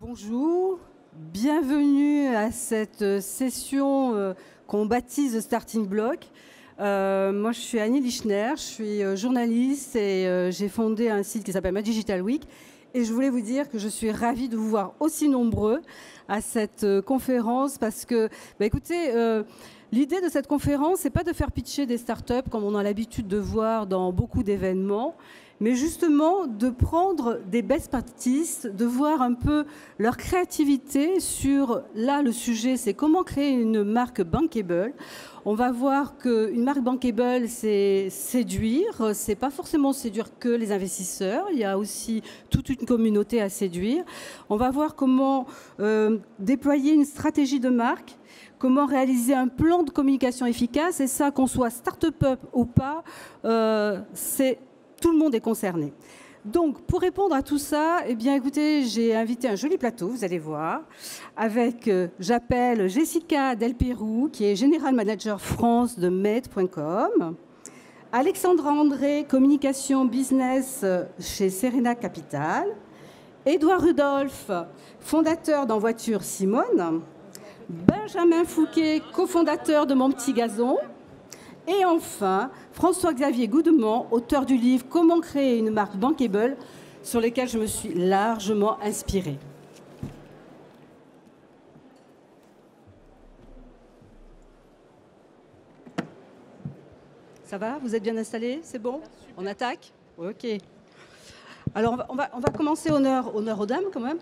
Bonjour, bienvenue à cette session qu'on baptise Starting Block. Moi, je suis Annie Lichner, je suis journaliste et j'ai fondé un site qui s'appelle My Digital Week. Et je voulais vous dire que je suis ravie de vous voir aussi nombreux à cette conférence parce que, écoutez, l'idée de cette conférence, c'est pas de faire pitcher des startups comme on a l'habitude de voir dans beaucoup d'événements, mais justement de prendre des best practices, de voir un peu leur créativité sur, là, le sujet, c'est comment créer une marque bankable. On va voir qu'une marque bankable, c'est séduire. C'est pas forcément séduire que les investisseurs. Il y a aussi toute une communauté à séduire. On va voir comment déployer une stratégie de marque, comment réaliser un plan de communication efficace. Et ça, qu'on soit start-up ou pas, tout le monde est concerné. Donc, pour répondre à tout ça, eh bien, écoutez, j'ai invité un joli plateau, vous allez voir, avec, j'appelle Jessica Delpérou, qui est General Manager France de Med.com, Alexandra André, Communication Business chez Serena Capital, Édouard Rudolph, fondateur d'En Voiture Simone, Benjamin Fouquet, cofondateur de Mon Petit Gazon, et enfin, François-Xavier Goudemont, auteur du livre « Comment créer une marque bankable » sur lequel je me suis largement inspirée. Ça va? Vous êtes bien installés? C'est bon? On attaque? Ok. Alors, on va commencer honneur aux dames quand même.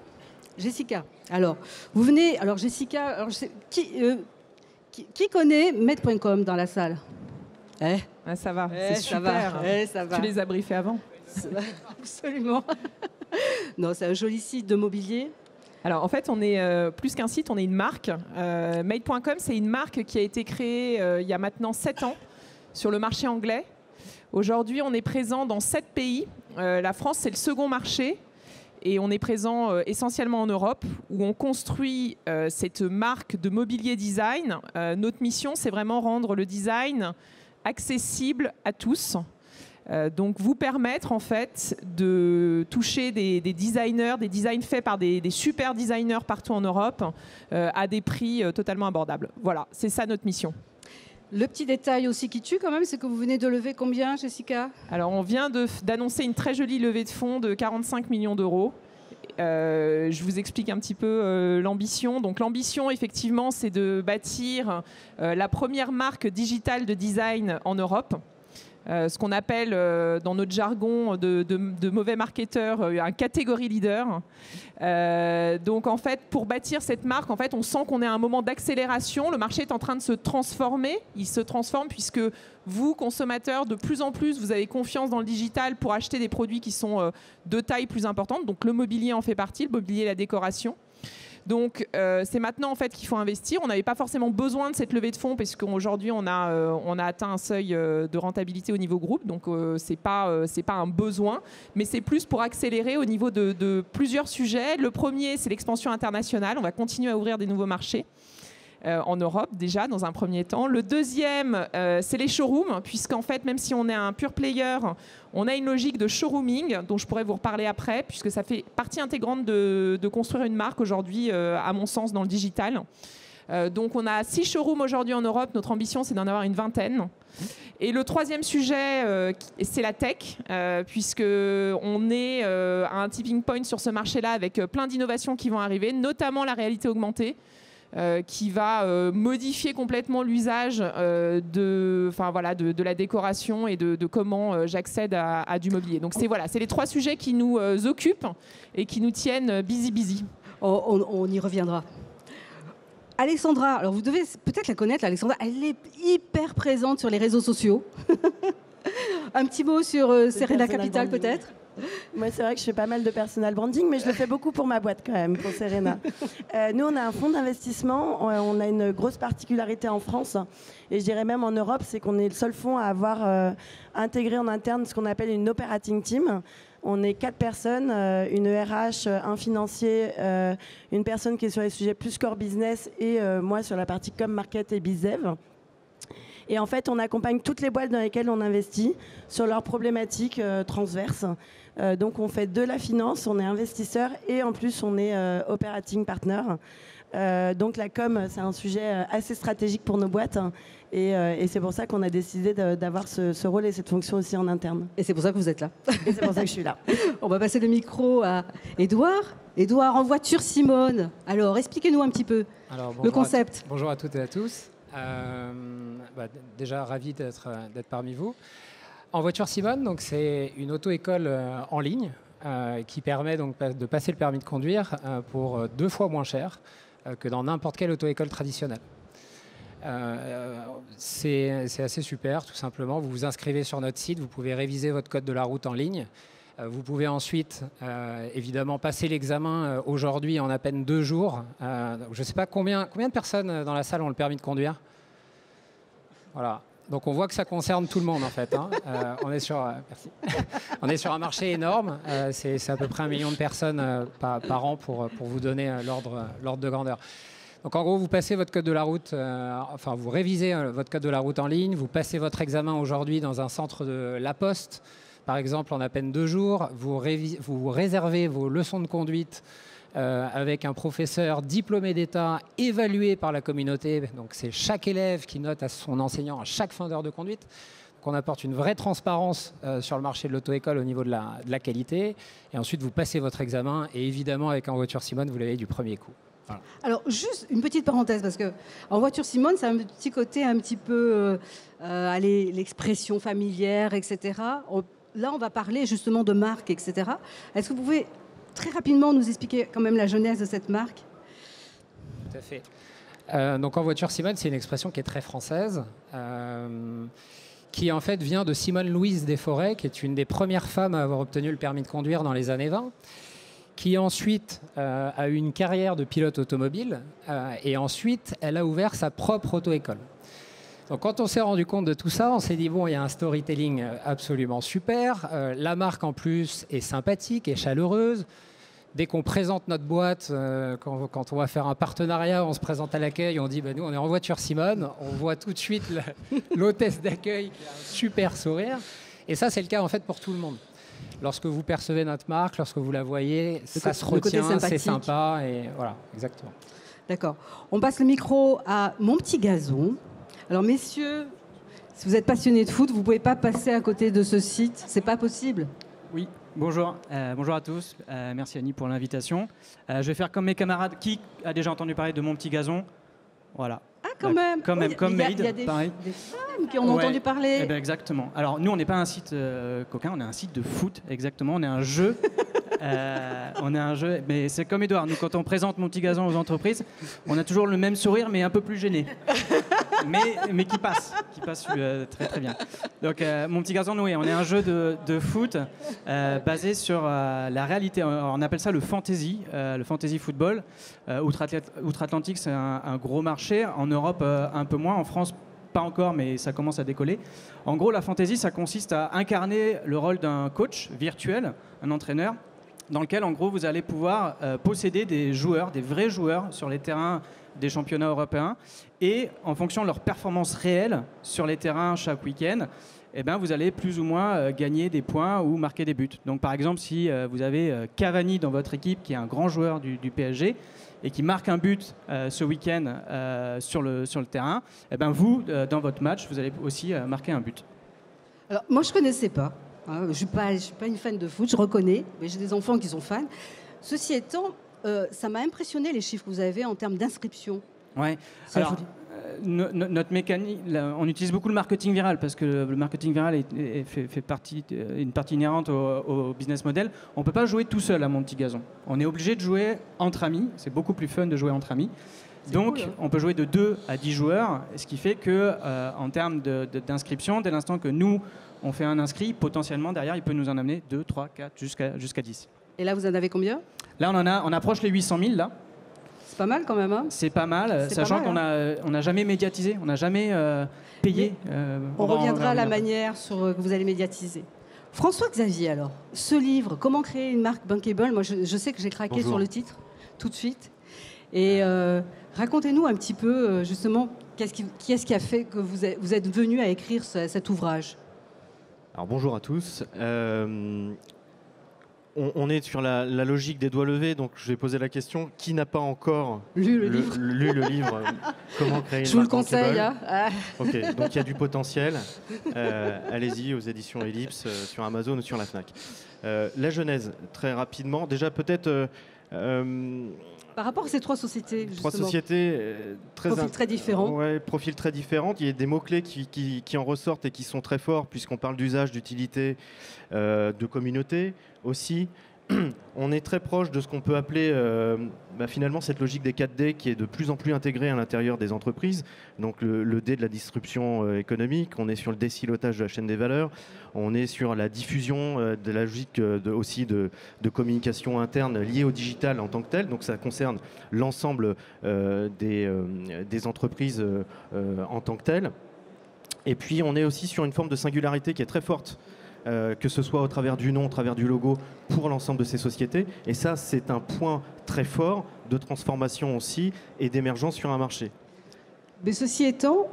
Jessica, alors, vous venez... Alors, Jessica, alors, qui connaît Med.com dans la salle? Ça va, c'est super. Ça va. Tu les as briefés avant? Absolument. Non, c'est un joli site de mobilier. Alors en fait, on est plus qu'un site, on est une marque. Made.com, c'est une marque qui a été créée il y a maintenant 7 ans sur le marché anglais. Aujourd'hui, on est présent dans 7 pays. La France, c'est le second marché. Et on est présent essentiellement en Europe, où on construit cette marque de mobilier design. Notre mission, c'est vraiment rendre le design accessible à tous. Donc vous permettre en fait de toucher des designers, des designs faits par des super designers partout en Europe à des prix totalement abordables. Voilà, c'est ça notre mission. Le petit détail aussi qui tue quand même, c'est que vous venez de lever combien, Jessica? Alors on vient d'annoncer une très jolie levée de fonds de 45 millions d'euros. Je vous explique un petit peu l'ambition. Donc l'ambition, effectivement, c'est de bâtir la première marque digitale de design en Europe. Ce qu'on appelle dans notre jargon de mauvais marketeurs un catégorie leader. Donc en fait, pour bâtir cette marque, en fait, on sent qu'on est à un moment d'accélération. Le marché est en train de se transformer. Il se transforme puisque vous, consommateurs, de plus en plus, vous avez confiance dans le digital pour acheter des produits qui sont de taille plus importante. Donc le mobilier en fait partie, le mobilier et la décoration. Donc c'est maintenant en fait qu'il faut investir. On n'avait pas forcément besoin de cette levée de fonds parce qu'aujourd'hui on a atteint un seuil de rentabilité au niveau groupe. Donc c'est pas un besoin, mais c'est plus pour accélérer au niveau de plusieurs sujets. Le premier, c'est l'expansion internationale. On va continuer à ouvrir des nouveaux marchés. En Europe déjà dans un premier temps. Le deuxième, c'est les showrooms, puisqu'en fait, même si on est un pure player, on a une logique de showrooming, dont je pourrais vous reparler après, puisque ça fait partie intégrante de construire une marque aujourd'hui, à mon sens, dans le digital. Donc on a 6 showrooms aujourd'hui en Europe, notre ambition c'est d'en avoir une vingtaine. Et le troisième sujet, c'est la tech, puisqu'on est à un tipping point sur ce marché-là avec plein d'innovations qui vont arriver, notamment la réalité augmentée. Qui va modifier complètement l'usage de la décoration et de comment j'accède à du mobilier. Donc c'est les 3 sujets qui nous occupent et qui nous tiennent busy. On y reviendra. Alexandra, alors vous devez peut-être la connaître, Alexandra, elle est hyper présente sur les réseaux sociaux. Un petit mot sur Serena Capital peut-être? Moi, c'est vrai que je fais pas mal de personal branding, mais je le fais beaucoup pour ma boîte quand même, pour Serena. Nous, on a un fonds d'investissement. On a une grosse particularité en France, et je dirais même en Europe, c'est qu'on est le seul fonds à avoir intégré en interne ce qu'on appelle une operating team. On est 4 personnes, une RH, un financier, une personne qui est sur les sujets plus core business et moi sur la partie com, market et bizdev. Et en fait, on accompagne toutes les boîtes dans lesquelles on investit sur leurs problématiques transverses. Donc, on fait de la finance, on est investisseur et en plus, on est operating partner. Donc, la com, c'est un sujet assez stratégique pour nos boîtes. Et c'est pour ça qu'on a décidé d'avoir ce rôle et cette fonction aussi en interne. Et c'est pour ça que vous êtes là. Et c'est pour ça que je suis là. On va passer le micro à Édouard. Édouard, en voiture Simone. Alors, expliquez-nous un petit peu le concept. Bonjour à toutes et à tous. Déjà, ravi d'être parmi vous. En voiture Simone, donc, c'est une auto-école en ligne qui permet donc, de passer le permis de conduire pour 2 fois moins cher que dans n'importe quelle auto-école traditionnelle. C'est assez super, tout simplement. Vous vous inscrivez sur notre site, vous pouvez réviser votre code de la route en ligne. Vous pouvez ensuite, évidemment, passer l'examen aujourd'hui en à peine 2 jours. Je ne sais pas combien de personnes dans la salle ont le permis de conduire. Voilà. Donc on voit que ça concerne tout le monde en fait. Hein. On est sur un marché énorme. C'est à peu près 1 million de personnes par an pour vous donner l'ordre de grandeur. Donc en gros, vous passez votre code de la route, vous révisez votre code de la route en ligne, vous passez votre examen aujourd'hui dans un centre de La Poste, par exemple en à peine 2 jours, vous réservez vos leçons de conduite avec un professeur diplômé d'État évalué par la communauté. Donc c'est chaque élève qui note à son enseignant à chaque fin d'heure de conduite. Donc on apporte une vraie transparence sur le marché de l'auto-école au niveau de la qualité. Et ensuite, vous passez votre examen et évidemment, avec En voiture Simone, vous l'avez du premier coup. Voilà. Alors, juste une petite parenthèse, parce que En voiture Simone, c'est un petit côté un petit peu l'expression familière, etc. Là, on va parler justement de marque, etc. Est-ce que vous pouvez très rapidement nous expliquer quand même la genèse de cette marque ? Tout à fait. Donc En voiture Simone, c'est une expression qui est très française, qui en fait vient de Simone Louise Desforêts, qui est une des premières femmes à avoir obtenu le permis de conduire dans les années 20. Qui ensuite a eu une carrière de pilote automobile et ensuite elle a ouvert sa propre auto-école. Donc quand on s'est rendu compte de tout ça, on s'est dit bon, il y a un storytelling absolument super, la marque en plus est sympathique et chaleureuse. Dès qu'on présente notre boîte, quand on va faire un partenariat, on se présente à l'accueil, on dit nous on est En voiture Simone, on voit tout de suite l'hôtesse d'accueil qui a un super sourire. Et ça c'est le cas en fait pour tout le monde. Lorsque vous percevez notre marque, lorsque vous la voyez, ça se retient, c'est sympa. Et voilà, exactement. D'accord. On passe le micro à Mon Petit Gazon. Alors, messieurs, si vous êtes passionnés de foot, vous ne pouvez pas passer à côté de ce site. C'est pas possible. Oui, bonjour. Bonjour à tous. Merci Annie pour l'invitation. Je vais faire comme mes camarades. Qui a déjà entendu parler de Mon Petit Gazon ? Voilà. Ah, quand même. Comme Made, il y a des femmes qui en ont entendu parler. Eh ben exactement. Alors, nous, on n'est pas un site coquin, on est un site de foot, exactement. On est un jeu. On est un jeu, mais c'est comme Édouard. Nous, quand on présente Mon Petit Gazon aux entreprises, on a toujours le même sourire, mais un peu plus gêné. Mais qui passe très très bien. Donc, Mon Petit Gazon, oui, on est un jeu de foot basé sur la réalité. On appelle ça le fantasy football. Outre-Atlantique, c'est un gros marché. En Europe, un peu moins. En France, pas encore, mais ça commence à décoller. En gros, la fantasy, ça consiste à incarner le rôle d'un coach virtuel, un entraîneur, dans lequel, en gros, vous allez pouvoir posséder des joueurs, des vrais joueurs sur les terrains des championnats européens. Et en fonction de leur performance réelle sur les terrains chaque week-end, eh ben, vous allez plus ou moins gagner des points ou marquer des buts. Donc, par exemple, si vous avez Cavani dans votre équipe, qui est un grand joueur du PSG, et qui marque un but ce week-end sur le terrain, eh ben vous, dans votre match, vous allez aussi marquer un but. Alors, moi, je ne connaissais pas. Hein, je ne suis pas une fan de foot, je reconnais, mais j'ai des enfants qui sont fans. Ceci étant, ça m'a impressionné les chiffres que vous avez en termes d'inscription. Ouais. Alors, notre mécanique, on utilise beaucoup le marketing viral parce que le marketing viral fait partie, une partie inhérente au business model. On ne peut pas jouer tout seul à Mon Petit Gazon. On est obligé de jouer entre amis. C'est beaucoup plus fun de jouer entre amis. Donc, cool, hein. On peut jouer de 2 à 10 joueurs, ce qui fait que, en termes d'inscription, dès l'instant que nous, on fait un inscrit, potentiellement, derrière, il peut nous en amener 2, 3, 4, jusqu'à 10. Et là, vous en avez combien ? Là, on approche les 800 000, là. C'est pas mal quand même. Hein, c'est pas mal, sachant qu'on n'a jamais médiatisé, on n'a jamais payé. On reviendra à la manière que vous allez médiatiser. François-Xavier, alors, ce livre, Comment créer une marque bankable, moi je sais que j'ai craqué sur le titre tout de suite. Et Racontez-nous un petit peu, justement, qui est-ce qui a fait que vous êtes venu à écrire cet ouvrage? Alors bonjour à tous. On est sur la logique des doigts levés, donc je vais poser la question, qui n'a pas encore lu le livre Comment créer une Je vous le marque conseille. bankable. Ok, donc il y a du potentiel. Allez-y aux éditions Ellipse, sur Amazon ou sur la Fnac. La genèse, très rapidement. Déjà peut-être... Par rapport à ces trois sociétés, justement. Trois sociétés Profils très différents. Ouais, profils très différents. Il y a des mots-clés qui en ressortent et qui sont très forts, puisqu'on parle d'usage, d'utilité, de communauté aussi. On est très proche de ce qu'on peut appeler finalement cette logique des 4D qui est de plus en plus intégrée à l'intérieur des entreprises. Donc le D de la disruption économique, on est sur le désilotage de la chaîne des valeurs, on est sur la diffusion de la logique aussi de communication interne liée au digital en tant que tel. Donc ça concerne l'ensemble des entreprises en tant que telles. Et puis on est aussi sur une forme de singularité qui est très forte. Que ce soit au travers du nom, au travers du logo, pour l'ensemble de ces sociétés. Et ça, c'est un point très fort de transformation aussi et d'émergence sur un marché. Mais ceci étant,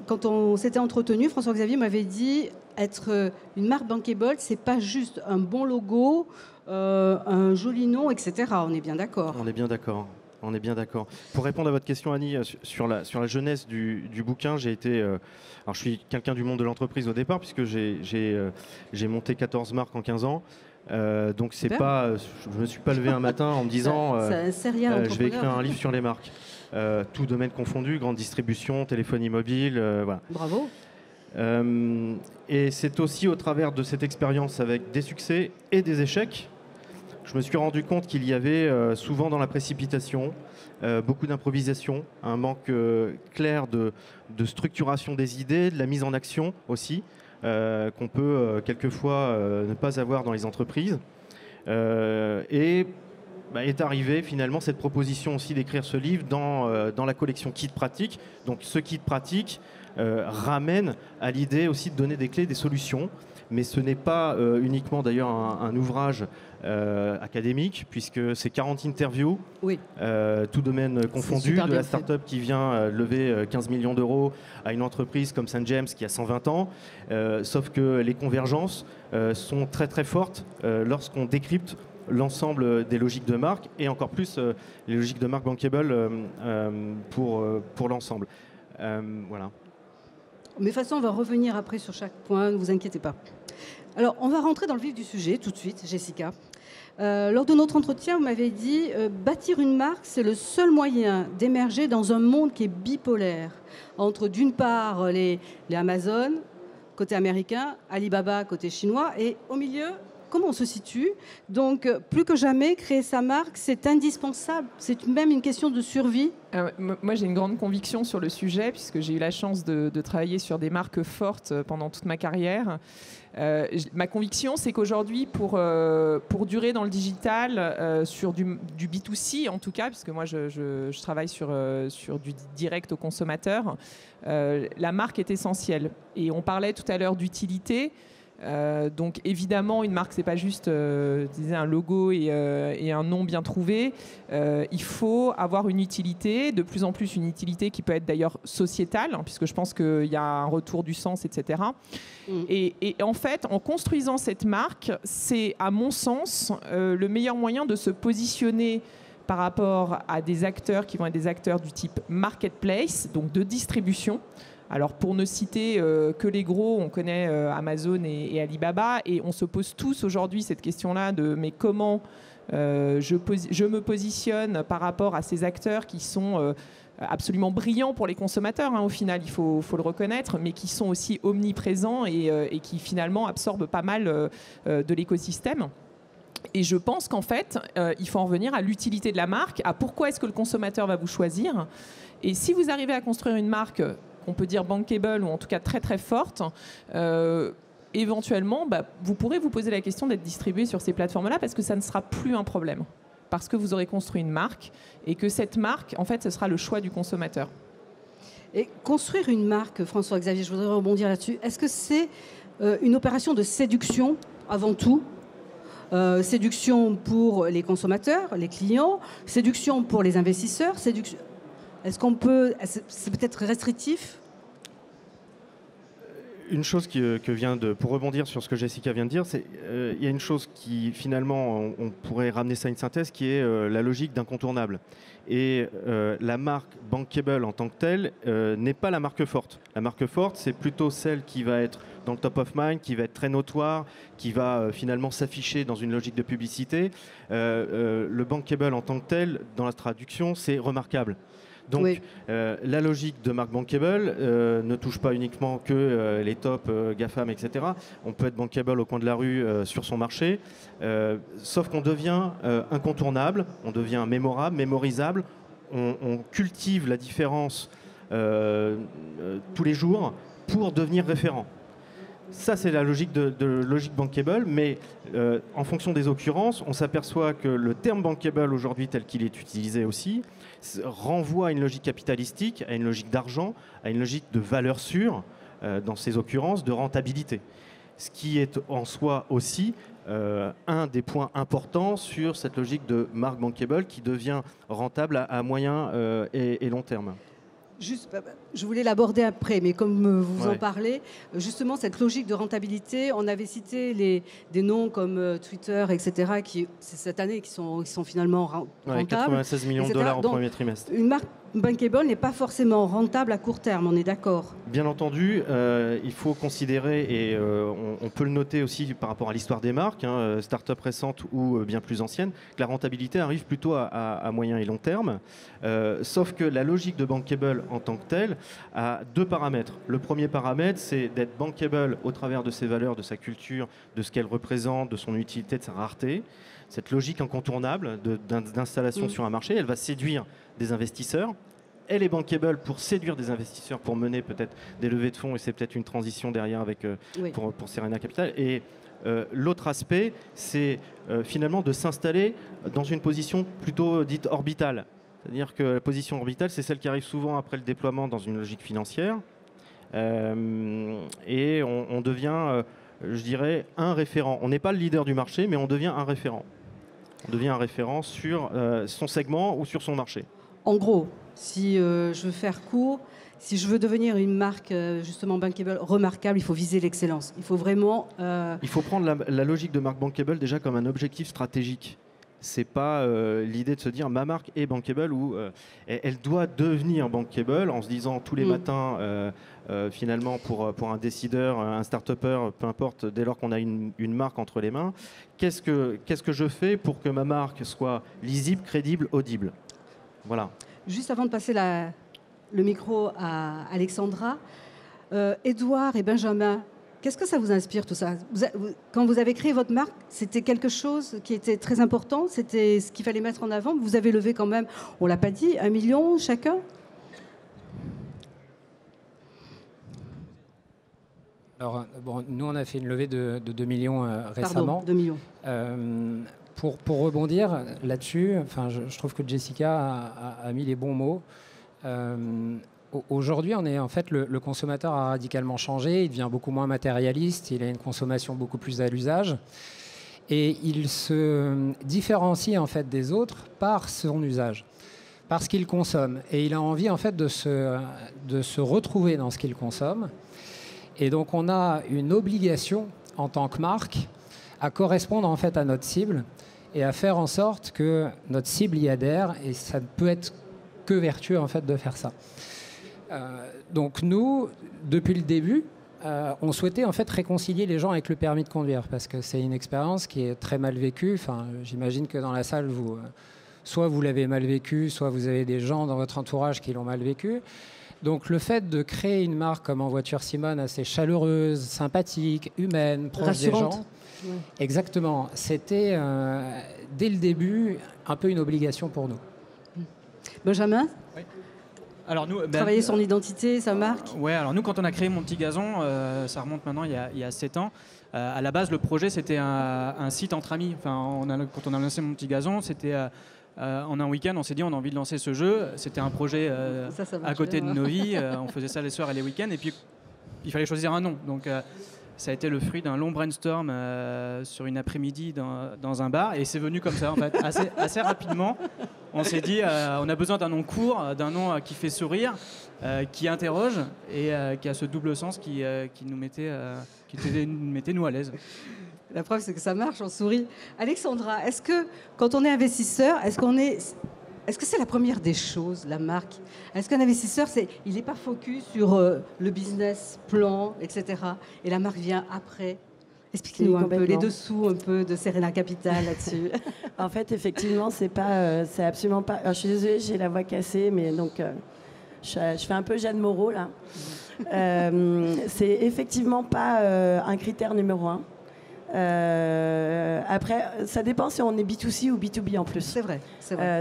quand on s'était entretenu, François-Xavier m'avait dit être une marque bankable, c'est pas juste un bon logo, un joli nom, etc. On est bien d'accord. On est bien d'accord. On est bien d'accord. Pour répondre à votre question, Annie, sur la jeunesse du bouquin, j'ai été... alors, je suis quelqu'un du monde de l'entreprise au départ, puisque j'ai monté 14 marques en 15 ans. Donc, c'est pas, je ne me suis pas levé un matin en me disant je vais écrire un livre sur les marques. Tout domaine confondu, grande distribution, téléphonie mobile, voilà. Bravo. Et c'est aussi au travers de cette expérience avec des succès et des échecs, je me suis rendu compte qu'il y avait souvent dans la précipitation beaucoup d'improvisation, un manque clair de structuration des idées, de la mise en action aussi, qu'on peut quelquefois ne pas avoir dans les entreprises. Et est arrivée finalement cette proposition aussi d'écrire ce livre dans la collection Kit Pratique. Donc ce Kit Pratique ramène à l'idée aussi de donner des clés, des solutions. Mais ce n'est pas uniquement d'ailleurs un ouvrage académique, puisque c'est 40 interviews, oui. Tout domaine confondu, de la start-up qui vient lever 15 millions d'euros à une entreprise comme St. James qui a 120 ans. Sauf que les convergences sont très très fortes lorsqu'on décrypte l'ensemble des logiques de marque et encore plus les logiques de marque bankable pour l'ensemble. Voilà. Mais de toute façon, on va revenir après sur chaque point, ne vous inquiétez pas. Alors, on va rentrer dans le vif du sujet tout de suite, Jessica. Lors de notre entretien, vous m'avez dit bâtir une marque, c'est le seul moyen d'émerger dans un monde qui est bipolaire. Entre, d'une part, les Amazon, côté américain, Alibaba, côté chinois, et au milieu, comment on se situe? Donc, plus que jamais, créer sa marque, c'est indispensable. C'est même une question de survie. Moi, j'ai une grande conviction sur le sujet, puisque j'ai eu la chance de travailler sur des marques fortes pendant toute ma carrière. Ma conviction, c'est qu'aujourd'hui, pour durer dans le digital, sur du B2C en tout cas, puisque moi, je travaille sur du direct au consommateur, la marque est essentielle. Et on parlait tout à l'heure d'utilité. Donc évidemment, une marque, c'est pas juste un logo et un nom bien trouvé. Il faut avoir une utilité, de plus en plus une utilité qui peut être d'ailleurs sociétale, puisque je pense qu'il y a un retour du sens, etc. Et en fait, en construisant cette marque, c'est à mon sens le meilleur moyen de se positionner par rapport à des acteurs qui vont être des acteurs du type marketplace, donc de distribution. Alors pour ne citer que les gros, on connaît Amazon et Alibaba, et on se pose tous aujourd'hui cette question-là de mais comment je me positionne par rapport à ces acteurs qui sont absolument brillants pour les consommateurs, au final, il faut le reconnaître, mais qui sont aussi omniprésents et qui finalement absorbent pas mal de l'écosystème. Et je pense qu'en fait, il faut en revenir à l'utilité de la marque, à pourquoi est-ce que le consommateur va vous choisir. Et si vous arrivez à construire une marque qu'on peut dire bankable ou en tout cas très très forte, éventuellement, vous pourrez vous poser la question d'être distribué sur ces plateformes-là parce que ça ne sera plus un problème. Parce que vous aurez construit une marque et que cette marque, en fait, ce sera le choix du consommateur. Et construire une marque, François-Xavier, je voudrais rebondir là-dessus, est-ce que c'est une opération de séduction avant tout ? Séduction pour les consommateurs, les clients, séduction pour les investisseurs, séduction... Est-ce qu'on peut... C'est peut-être restrictif? Une chose pour rebondir sur ce que Jessica vient de dire, c'est il y a une chose qui finalement, on pourrait ramener ça à une synthèse, qui est la logique d'incontournable. Et la marque bankable en tant que telle n'est pas la marque forte. La marque forte, c'est plutôt celle qui va être dans le top of mind, qui va être très notoire, qui va finalement s'afficher dans une logique de publicité. Le bankable en tant que tel, dans la traduction, c'est remarquable. Donc, oui. La logique de marque bankable ne touche pas uniquement que les tops GAFAM, etc. On peut être bankable au coin de la rue sur son marché, sauf qu'on devient incontournable, on devient mémorable, mémorisable, on cultive la différence tous les jours pour devenir référent. Ça, c'est la logique de logique bankable, mais en fonction des occurrences, on s'aperçoit que le terme bankable aujourd'hui, tel qu'il est utilisé aussi, renvoie à une logique capitalistique, à une logique d'argent, à une logique de valeur sûre, dans ces occurrences, de rentabilité. Ce qui est en soi aussi un des points importants sur cette logique de marque bankable qui devient rentable à moyen et long terme. Juste, je voulais l'aborder après, mais comme vous Ouais. en parlez, justement, cette logique de rentabilité, on avait cité des noms comme Twitter, etc., qui, cette année, qui sont finalement Ouais, rentables. 96 millions de etc. dollars au Donc, premier trimestre. Une marque bankable n'est pas forcément rentable à court terme, on est d'accord? Bien entendu, il faut considérer, et on peut le noter aussi par rapport à l'histoire des marques, start-up récentes ou bien plus anciennes, que la rentabilité arrive plutôt à moyen et long terme. Sauf que la logique de bankable en tant que telle a deux paramètres. Le premier paramètre, c'est d'être bankable au travers de ses valeurs, de sa culture, de ce qu'elle représente, de son utilité, de sa rareté. Cette logique incontournable d'installation sur un marché, elle va séduire des investisseurs. Elle est bankable pour séduire des investisseurs, pour mener peut-être des levées de fonds, et c'est peut-être une transition derrière avec, Oui. pour Serena Capital. Et l'autre aspect, c'est finalement de s'installer dans une position plutôt dite orbitale. C'est-à-dire que la position orbitale, c'est celle qui arrive souvent après le déploiement dans une logique financière. Et on devient, je dirais, un référent. On n'est pas le leader du marché, mais on devient un référent. On devient un référent sur son segment ou sur son marché. En gros, si je veux faire court, si je veux devenir une marque justement bankable remarquable, il faut viser l'excellence. Il faut vraiment... Il faut prendre la logique de marque bankable déjà comme un objectif stratégique. C'est pas l'idée de se dire ma marque est bankable ou elle doit devenir bankable en se disant tous les matins finalement pour un décideur, un start-upper, peu importe, dès lors qu'on a une marque entre les mains, qu'est-ce que je fais pour que ma marque soit lisible, crédible, audible. Voilà. Juste avant de passer le micro à Alexandra, Édouard et Benjamin, qu'est-ce que ça vous inspire tout ça? Quand vous avez créé votre marque, c'était quelque chose qui était très important? C'était ce qu'il fallait mettre en avant? Vous avez levé quand même, on ne l'a pas dit, 1 million chacun? Alors, bon, nous, on a fait une levée de 2 millions récemment. Pardon, 2 millions. Pour rebondir là-dessus, enfin, je trouve que Jessica a mis les bons mots. Aujourd'hui, le consommateur a radicalement changé, il devient beaucoup moins matérialiste, il a une consommation beaucoup plus à l'usage et il se différencie en fait des autres par son usage, par ce qu'il consomme, et il a envie en fait de se retrouver dans ce qu'il consomme. Et donc on a une obligation en tant que marque à correspondre en fait à notre cible et à faire en sorte que notre cible y adhère, et ça ne peut être que vertueux en fait de faire ça. Donc nous, depuis le début, on souhaitait en fait réconcilier les gens avec le permis de conduire, parce que c'est une expérience qui est très mal vécue. Enfin, j'imagine que dans la salle, soit vous l'avez mal vécu, soit vous avez des gens dans votre entourage qui l'ont mal vécu. Donc le fait de créer une marque comme En Voiture Simone, assez chaleureuse, sympathique, humaine, proche des gens, exactement, c'était dès le début un peu une obligation pour nous. Benjamin? Oui. Alors nous, Travailler son identité, sa marque? Ouais, alors nous, quand on a créé Mon Petit Gazon, ça remonte maintenant il y a 7 ans. À la base, le projet, c'était un site entre amis. Enfin, quand on a lancé Mon Petit Gazon, c'était en un week-end, on s'est dit on a envie de lancer ce jeu. C'était un projet à côté de nos vies. On faisait ça les soirs et les week-ends. Et puis, il fallait choisir un nom. Donc, ça a été le fruit d'un long brainstorm sur une après-midi dans un bar. Et c'est venu comme ça, en fait, assez rapidement. on s'est dit, on a besoin d'un nom court, d'un nom qui fait sourire, qui interroge et qui a ce double sens qui nous mettait nous à l'aise. La preuve, c'est que ça marche, on sourit. Alexandra, est-ce que quand on est investisseur, est-ce que c'est la première des choses, la marque? Est-ce qu'un investisseur, il n'est pas focus sur le business plan, etc. Et la marque vient après? Expliquez-nous un peu les dessous un peu de Serena Capital là-dessus. En fait, effectivement, c'est absolument pas. Alors, je suis désolée, j'ai la voix cassée, mais donc je fais un peu Jeanne Moreau là. C'est effectivement pas un critère numéro 1. Après, ça dépend si on est B2C ou B2B en plus. C'est vrai.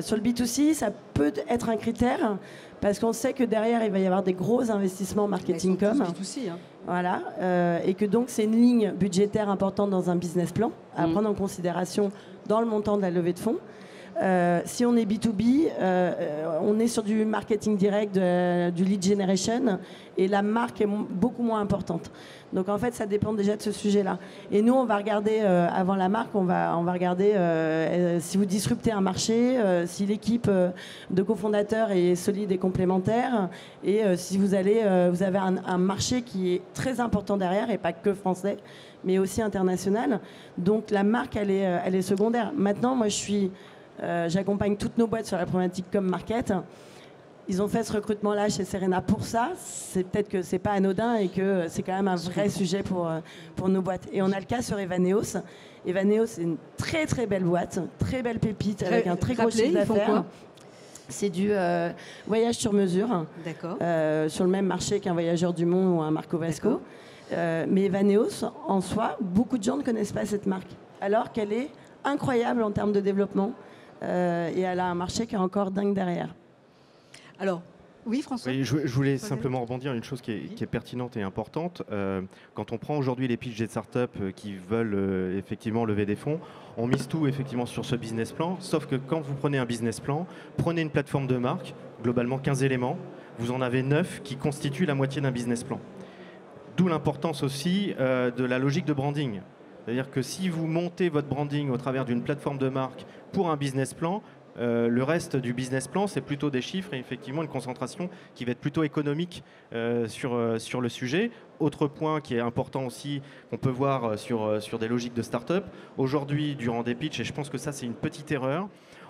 Sur le B2C, ça peut être un critère parce qu'on sait que derrière, il va y avoir des gros investissements marketing com. B2C, hein. Voilà, et que donc c'est une ligne budgétaire importante dans un business plan à prendre en considération dans le montant de la levée de fonds. Si on est B2B, on est sur du marketing direct, du lead generation, et la marque est beaucoup moins importante. Donc en fait, ça dépend déjà de ce sujet-là. Et nous, on va regarder, avant la marque, on va regarder si vous disruptez un marché, si l'équipe de cofondateurs est solide et complémentaire, et si vous avez un marché qui est très important derrière, et pas que français, mais aussi international. Donc la marque, elle est secondaire. Maintenant, moi, j'accompagne toutes nos boîtes sur la problématique com market. Ils ont fait ce recrutement-là chez Serena pour ça. C'est peut-être que c'est pas anodin et que c'est quand même un vrai sujet pour nos boîtes. Et on a le cas sur Evaneos. Evaneos, c'est une très très belle boîte, très belle pépite avec un très gros chiffre d'affaires. C'est du voyage sur mesure. D'accord. Sur le même marché qu'un Voyageurs du Monde ou un Marco Vasco. Mais Evaneos, en soi, beaucoup de gens ne connaissent pas cette marque, alors qu'elle est incroyable en termes de développement. Et elle a un marché qui est encore dingue derrière. Alors, oui, François. Oui, je voulais simplement rebondir une chose qui est pertinente et importante. Quand on prend aujourd'hui les pitchs des startups qui veulent effectivement lever des fonds, on mise tout effectivement sur ce business plan. Sauf que quand vous prenez un business plan, prenez une plateforme de marque, globalement 15 éléments, vous en avez 9 qui constituent la moitié d'un business plan. D'où l'importance aussi de la logique de branding. C'est-à-dire que si vous montez votre branding au travers d'une plateforme de marque pour un business plan, le reste du business plan, c'est plutôt des chiffres et effectivement une concentration qui va être plutôt économique sur le sujet. Autre point qui est important aussi, qu'on peut voir sur des logiques de start-up. Aujourd'hui, durant des pitchs, et je pense que ça c'est une petite erreur,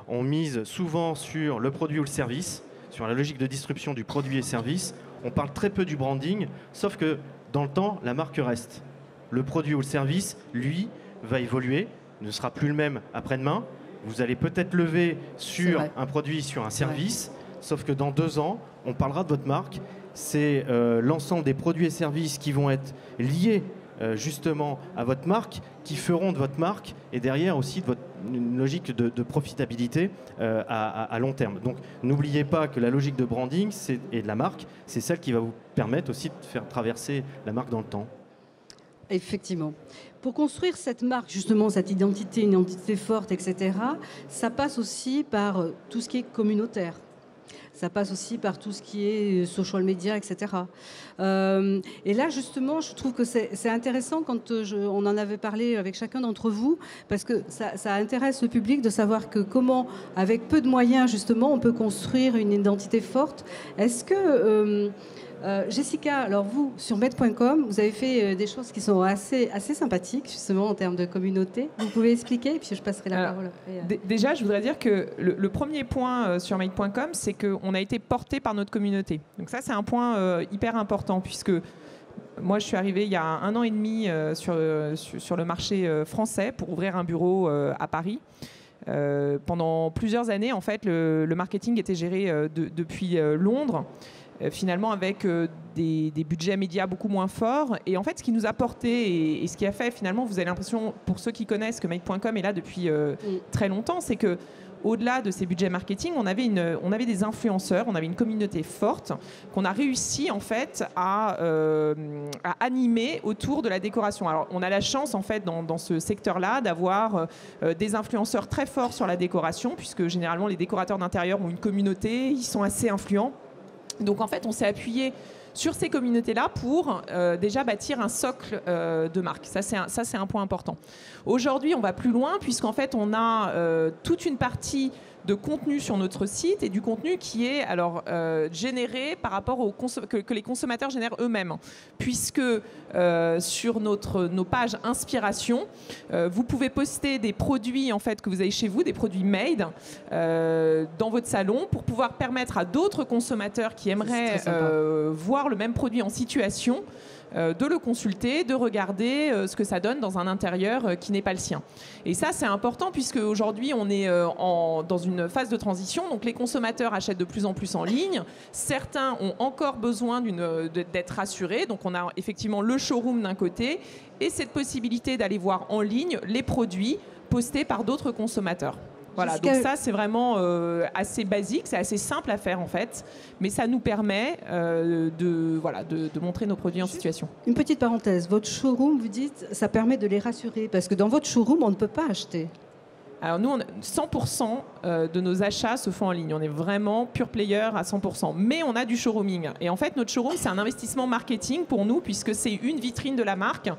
on mise souvent sur le produit ou le service, sur la logique de distribution du produit et service. On parle très peu du branding, sauf que dans le temps, la marque reste. Le produit ou le service, lui, va évoluer, ne sera plus le même après-demain. Vous allez peut-être lever sur un produit, sur un service, sauf que dans 2 ans, on parlera de votre marque. C'est l'ensemble des produits et services qui vont être liés justement à votre marque, qui feront de votre marque et derrière aussi une logique de profitabilité à long terme. Donc n'oubliez pas que la logique de branding et de la marque, c'est celle qui va vous permettre aussi de faire traverser la marque dans le temps. Effectivement. Pour construire cette marque, justement, cette identité, une identité forte, etc., ça passe aussi par tout ce qui est communautaire. Ça passe aussi par tout ce qui est social media, etc. Et là, justement, je trouve que c'est intéressant quand on en avait parlé avec chacun d'entre vous, parce que ça intéresse le public de savoir que comment, avec peu de moyens, justement, on peut construire une identité forte. Est-ce que... Jessica, alors vous, sur med.com, vous avez fait des choses qui sont assez sympathiques, justement, en termes de communauté. Vous pouvez expliquer, et puis je passerai la parole après. Déjà, je voudrais dire que le premier point sur med.com, c'est qu'on a été porté par notre communauté. Donc ça, c'est un point hyper important, puisque moi, je suis arrivée il y a 1 an et demi sur le marché français pour ouvrir un bureau à Paris. Pendant plusieurs années, en fait, le marketing était géré depuis Londres. Finalement avec des budgets médias beaucoup moins forts. Et en fait, ce qui nous a porté et ce qui a fait, finalement, vous avez l'impression, pour ceux qui connaissent, que Make.com est là depuis très longtemps, c'est que au-delà de ces budgets marketing, on avait des influenceurs, on avait une communauté forte qu'on a réussi en fait à animer autour de la décoration. Alors, on a la chance en fait dans ce secteur-là d'avoir des influenceurs très forts sur la décoration, puisque généralement les décorateurs d'intérieur ont une communauté, ils sont assez influents. Donc en fait, on s'est appuyé sur ces communautés-là pour déjà bâtir un socle de marque. Ça, c'est un point important. Aujourd'hui, on va plus loin puisqu'en fait, on a toute une partie de contenu sur notre site et du contenu qui est alors généré par rapport que les consommateurs génèrent eux-mêmes, puisque sur nos pages inspiration, vous pouvez poster des produits en fait que vous avez chez vous, des produits made dans votre salon pour pouvoir permettre à d'autres consommateurs qui aimeraient voir le même produit en situation de le consulter, de regarder ce que ça donne dans un intérieur qui n'est pas le sien. Et ça, c'est important puisque aujourd'hui, on est dans une phase de transition. Donc, les consommateurs achètent de plus en plus en ligne. Certains ont encore besoin d'être rassurés. Donc, on a effectivement le showroom d'un côté et cette possibilité d'aller voir en ligne les produits postés par d'autres consommateurs. Voilà, donc ça c'est vraiment assez basique, c'est assez simple à faire en fait, mais ça nous permet de montrer nos produits en situation. Une petite parenthèse, votre showroom, vous dites, ça permet de les rassurer, parce que dans votre showroom, on ne peut pas acheter. Alors nous, 100% de nos achats se font en ligne. On est vraiment pure player à 100%. Mais on a du showrooming. Et en fait, notre showroom, c'est un investissement marketing pour nous, puisque c'est une vitrine de la marque.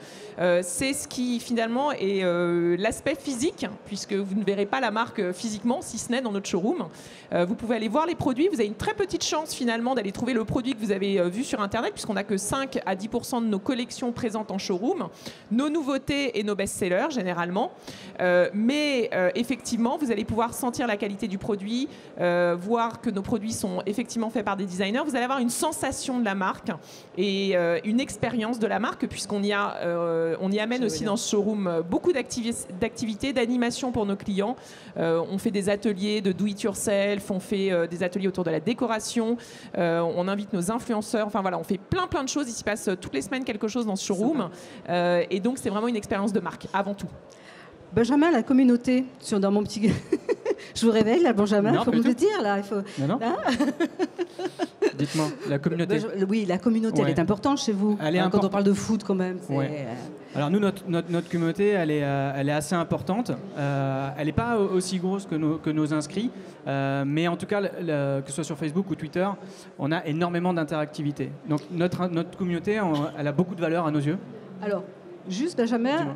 C'est ce qui, finalement, est l'aspect physique, puisque vous ne verrez pas la marque physiquement, si ce n'est dans notre showroom. Vous pouvez aller voir les produits. Vous avez une très petite chance, finalement, d'aller trouver le produit que vous avez vu sur Internet, puisqu'on n'a que 5 à 10% de nos collections présentes en showroom. Nos nouveautés et nos best-sellers, généralement. Mais effectivement, vous allez pouvoir sentir la qualité du produit, voir que nos produits sont effectivement faits par des designers. Vous allez avoir une sensation de la marque et une expérience de la marque, puisqu'on y amène aussi dans ce showroom beaucoup d'activités, d'animation pour nos clients. On fait des ateliers de do-it-yourself, on fait des ateliers autour de la décoration, on invite nos influenceurs. Enfin voilà, on fait plein de choses. Il s'y passe toutes les semaines quelque chose dans ce showroom. Et donc, c'est vraiment une expérience de marque, avant tout. Benjamin, la communauté, dans mon petit... Je vous réveille, là, Benjamin, il faut me le dire, là. Il faut... Non. Hein Dites-moi, la communauté. Oui, la communauté, elle est importante chez vous. Quand on parle de foot, quand même. Alors nous, notre communauté, elle est assez importante. Elle n'est pas aussi grosse que nos inscrits, mais en tout cas, que ce soit sur Facebook ou Twitter, on a énormément d'interactivité. Donc notre communauté, elle a beaucoup de valeur à nos yeux. Alors, juste, Benjamin,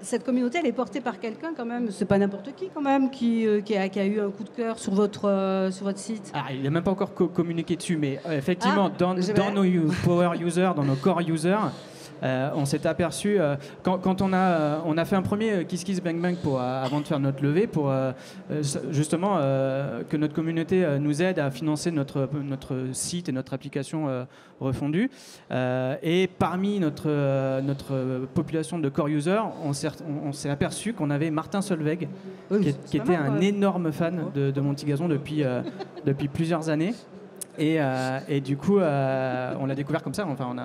cette communauté, elle est portée par quelqu'un quand même. C'est pas n'importe qui quand même qui a eu un coup de cœur sur votre site. Ah, il n'a même pas encore communiqué dessus, mais effectivement, dans nos power users, dans nos core users, on s'est aperçu, quand on a fait un premier Kiss Kiss Bang Bang avant de faire notre levée, pour justement que notre communauté nous aide à financer notre site et notre application refondue. Et parmi notre population de core users, on s'est aperçu qu'on avait Martin Solveig, qui était un énorme fan de Monty Gazon depuis plusieurs années. Et du coup, on l'a découvert comme ça. Enfin,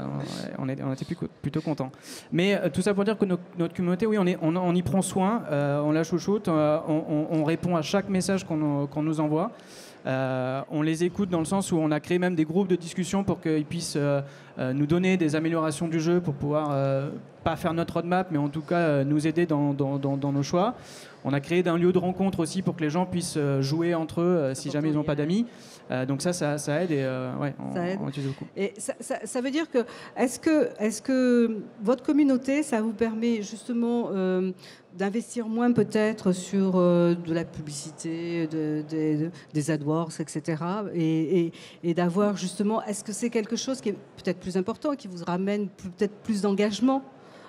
on était plutôt contents. Mais tout ça pour dire que notre communauté, oui, on y prend soin, on la chouchoute, on répond à chaque message qu'on nous envoie. On les écoute dans le sens où on a créé même des groupes de discussion pour qu'ils puissent nous donner des améliorations du jeu pour pouvoir pas faire notre roadmap, mais en tout cas nous aider dans nos choix. On a créé un lieu de rencontre aussi pour que les gens puissent jouer entre eux si jamais ils n'ont pas d'amis. Donc ça aide et on utilise beaucoup. Et ça veut dire que est-ce que votre communauté, ça vous permet justement d'investir moins peut-être sur de la publicité, des AdWords, etc. et d'avoir justement, est-ce que c'est quelque chose qui est peut-être plus important, qui vous ramène peut-être plus d'engagement?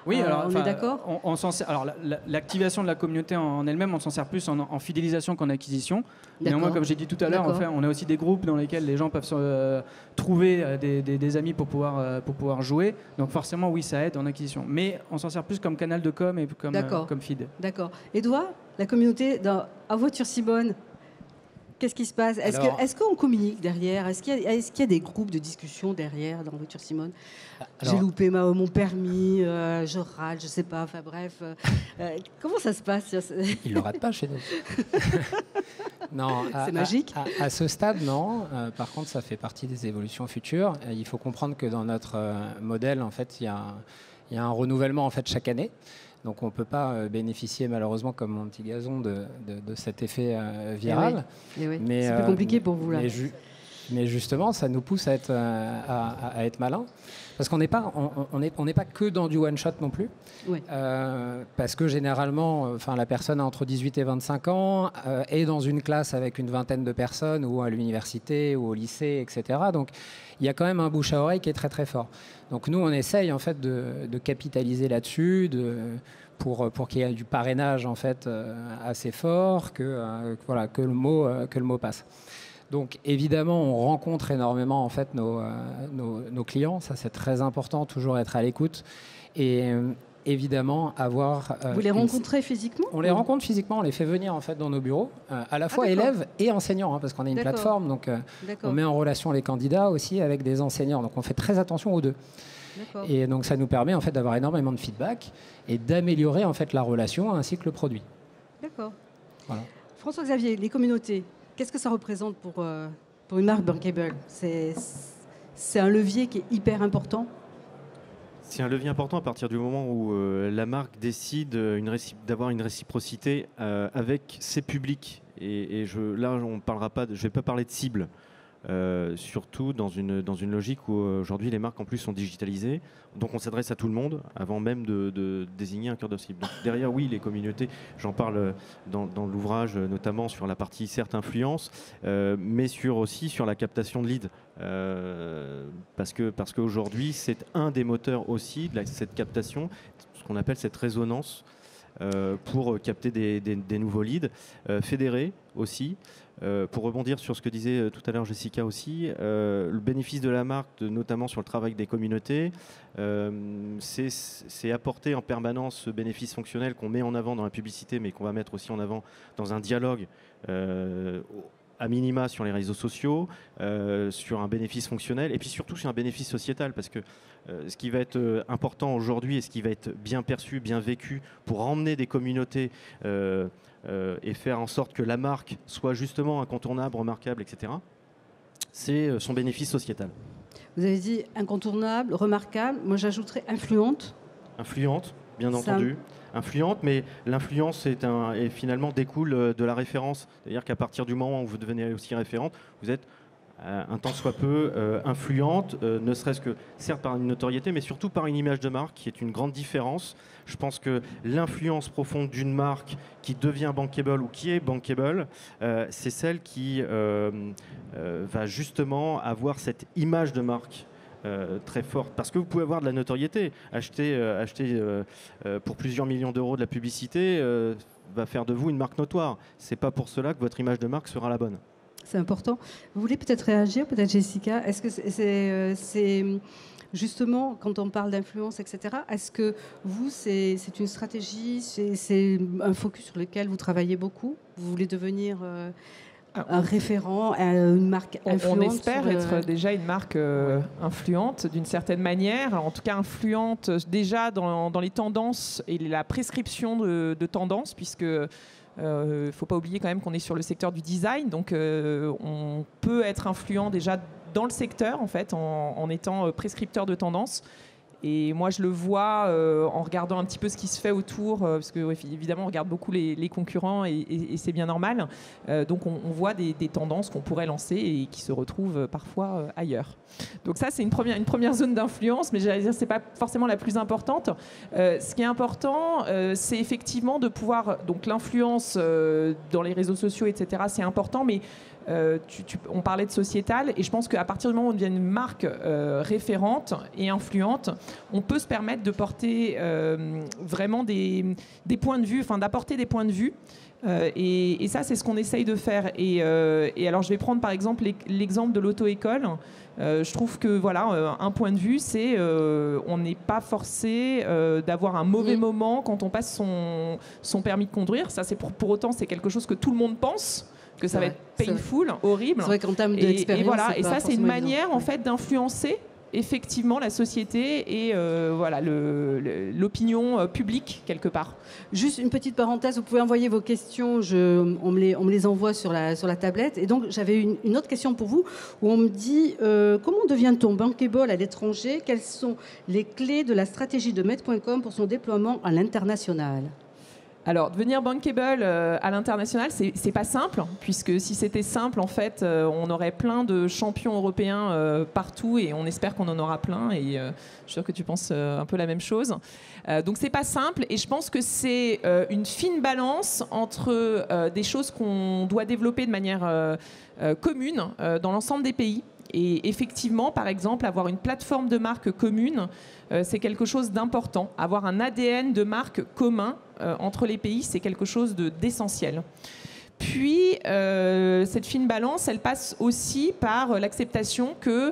Oui, alors, on est d'accord. On s'en sert. Alors, l'activation de la communauté en elle-même, on s'en sert plus en fidélisation qu'en acquisition. Néanmoins, comme j'ai dit tout à l'heure, on a aussi des groupes dans lesquels les gens peuvent trouver des amis pour pouvoir jouer. Donc, forcément, oui, ça aide en acquisition. Mais on s'en sert plus comme canal de com et comme feed. D'accord. Edouard, la communauté à Voiture Simone, qu'est-ce qui se passe? Est-ce qu'on communique derrière? Est-ce qu'il y a des groupes de discussion derrière dans Voiture Simone? J'ai loupé mon permis, je râle, je sais pas, enfin bref. Comment ça se passe? Il ne le rate pas chez nous. Non, c'est magique. À ce stade, non. Par contre, ça fait partie des évolutions futures. Il faut comprendre que dans notre modèle, en fait, il y a un renouvellement en fait, chaque année. Donc on ne peut pas bénéficier malheureusement comme Monty Gazon de cet effet viral. Oui. Mais, c'est plus compliqué pour vous là. Mais justement, ça nous pousse à être malin. Parce qu'on n'est pas que dans du one-shot non plus. Oui. Parce que généralement, la personne a entre 18 et 25 ans, est dans une classe avec une vingtaine de personnes, ou à l'université, ou au lycée, etc. Donc, il y a quand même un bouche à oreille qui est très très fort. Donc nous, on essaye en fait de capitaliser là-dessus, pour qu'il y ait du parrainage en fait assez fort, que le mot passe. Donc évidemment, on rencontre énormément en fait nos clients. Ça, c'est très important, toujours être à l'écoute. Et évidemment, avoir... Vous les rencontrez physiquement ? On les rencontre physiquement, on les fait venir en fait dans nos bureaux, à la fois élèves et enseignants, parce qu'on est une plateforme. Donc on met en relation les candidats aussi avec des enseignants. Donc on fait très attention aux deux. Et donc ça nous permet en fait d'avoir énormément de feedback et d'améliorer en fait la relation ainsi que le produit. D'accord. Voilà. François-Xavier, les communautés, qu'est-ce que ça représente pour une marque bankable ? C'est un levier qui est hyper important. C'est un levier important à partir du moment où la marque décide d'avoir une réciprocité avec ses publics. Et là, on parlera pas. Je ne vais pas parler de cible. Surtout dans une logique où aujourd'hui les marques en plus sont digitalisées, donc on s'adresse à tout le monde avant même de désigner un cœur de cible. Donc derrière, oui, les communautés, j'en parle dans l'ouvrage, notamment sur la partie certes influence, mais aussi sur la captation de leads, parce qu'aujourd'hui c'est un des moteurs aussi de cette captation, ce qu'on appelle cette résonance. Pour capter des nouveaux leads, fédérer aussi. Pour rebondir sur ce que disait tout à l'heure Jessica aussi, le bénéfice de la marque, notamment sur le travail des communautés, c'est apporter en permanence ce bénéfice fonctionnel qu'on met en avant dans la publicité, mais qu'on va mettre aussi en avant dans un dialogue à minima sur les réseaux sociaux, sur un bénéfice fonctionnel et puis surtout sur un bénéfice sociétal, parce que ce qui va être important aujourd'hui et ce qui va être bien perçu, bien vécu pour emmener des communautés et faire en sorte que la marque soit justement incontournable, remarquable, etc., c'est son bénéfice sociétal. Vous avez dit incontournable, remarquable, moi j'ajouterais influente. Influente, bien entendu. Influente, mais l'influence est finalement découle de la référence. C'est-à-dire qu'à partir du moment où vous devenez aussi référente, vous êtes un tant soit peu influente, ne serait-ce que certes par une notoriété, mais surtout par une image de marque qui est une grande différence. Je pense que l'influence profonde d'une marque qui devient bankable ou qui est bankable, c'est celle qui va justement avoir cette image de marque très forte, parce que vous pouvez avoir de la notoriété, acheter pour plusieurs millions d'euros de la publicité va faire de vous une marque notoire. C'est pas pour cela que votre image de marque sera la bonne. C'est important. Vous voulez peut-être réagir, peut-être Jessica. Est-ce que c'est justement, quand on parle d'influence, etc., est-ce que vous, c'est une stratégie, c'est un focus sur lequel vous travaillez beaucoup ? Vous voulez devenir un référent, une marque influente? On espère être déjà une marque influente d'une certaine manière, en tout cas influente déjà dans les tendances et la prescription de tendances, puisque il ne faut pas oublier quand même qu'on est sur le secteur du design, donc on peut être influent déjà dans le secteur en fait, en étant prescripteur de tendances. Et moi, je le vois en regardant un petit peu ce qui se fait autour, parce que évidemment, on regarde beaucoup les concurrents et c'est bien normal. Donc, on voit des tendances qu'on pourrait lancer et qui se retrouvent parfois ailleurs. Donc ça, c'est une première zone d'influence, mais j'allais dire, c'est pas forcément la plus importante. Ce qui est important, c'est effectivement de pouvoir, donc l'influence dans les réseaux sociaux, etc., c'est important, mais on parlait de sociétal, et je pense qu'à partir du moment où on devient une marque référente et influente, on peut se permettre de porter vraiment des points de vue, enfin d'apporter des points de vue. Et ça, c'est ce qu'on essaye de faire. Et alors, je vais prendre par exemple l'exemple de l'auto-école. Je trouve que voilà, un point de vue, c'est on n'est pas forcé d'avoir un mauvais moment quand on passe son permis de conduire. Ça, c'est pour autant, c'est quelque chose que tout le monde pense, que ça va être painful, horrible. C'est vrai qu'en termes d'expérience, et voilà. Et ça, c'est une évident. manière en fait d'influencer effectivement la société et voilà, l'opinion publique quelque part. Juste une petite parenthèse, vous pouvez envoyer vos questions, on me les envoie sur la tablette. Et donc j'avais une autre question pour vous, où on me dit comment devient-on bankable à l'étranger? Quelles sont les clés de la stratégie de Med.com pour son déploiement à l'international? Alors, devenir bankable à l'international, c'est pas simple, puisque si c'était simple, en fait, on aurait plein de champions européens partout, et on espère qu'on en aura plein, et je suis sûre que tu penses un peu la même chose. Donc, c'est pas simple, et je pense que c'est une fine balance entre des choses qu'on doit développer de manière commune dans l'ensemble des pays. Et effectivement, par exemple, avoir une plateforme de marque commune, c'est quelque chose d'important. Avoir un ADN de marque commun entre les pays, c'est quelque chose d'essentiel. Puis, cette fine balance, elle passe aussi par l'acceptation que,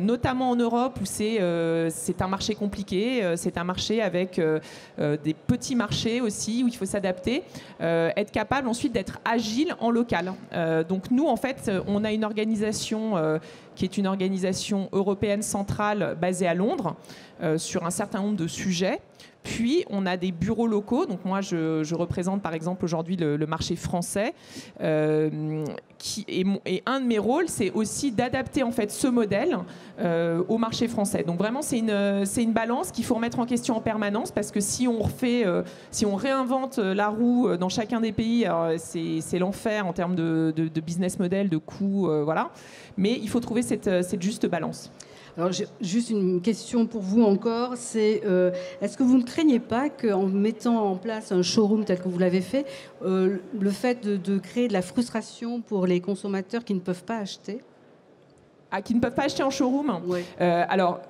notamment en Europe, où c'est un marché compliqué, c'est un marché avec des petits marchés aussi, où il faut s'adapter, être capable ensuite d'être agile en local. Donc nous, en fait, on a une organisation qui est une organisation européenne centrale basée à Londres, sur un certain nombre de sujets. Puis, on a des bureaux locaux. Donc, moi, je représente, par exemple, aujourd'hui le marché français. Et un de mes rôles, c'est aussi d'adapter, en fait, ce modèle au marché français. Donc, vraiment, c'est une balance qu'il faut remettre en question en permanence, parce que si on réinvente la roue dans chacun des pays, c'est l'enfer en termes de business model, de coûts, voilà. Mais il faut trouver cette juste balance. Alors, j'ai juste une question pour vous encore, c'est est-ce que vous ne craignez pas qu'en mettant en place un showroom tel que vous l'avez fait, le fait de créer de la frustration pour les consommateurs qui ne peuvent pas acheter ? Ah, qui ne peuvent pas acheter en showroom ? Oui. Alors,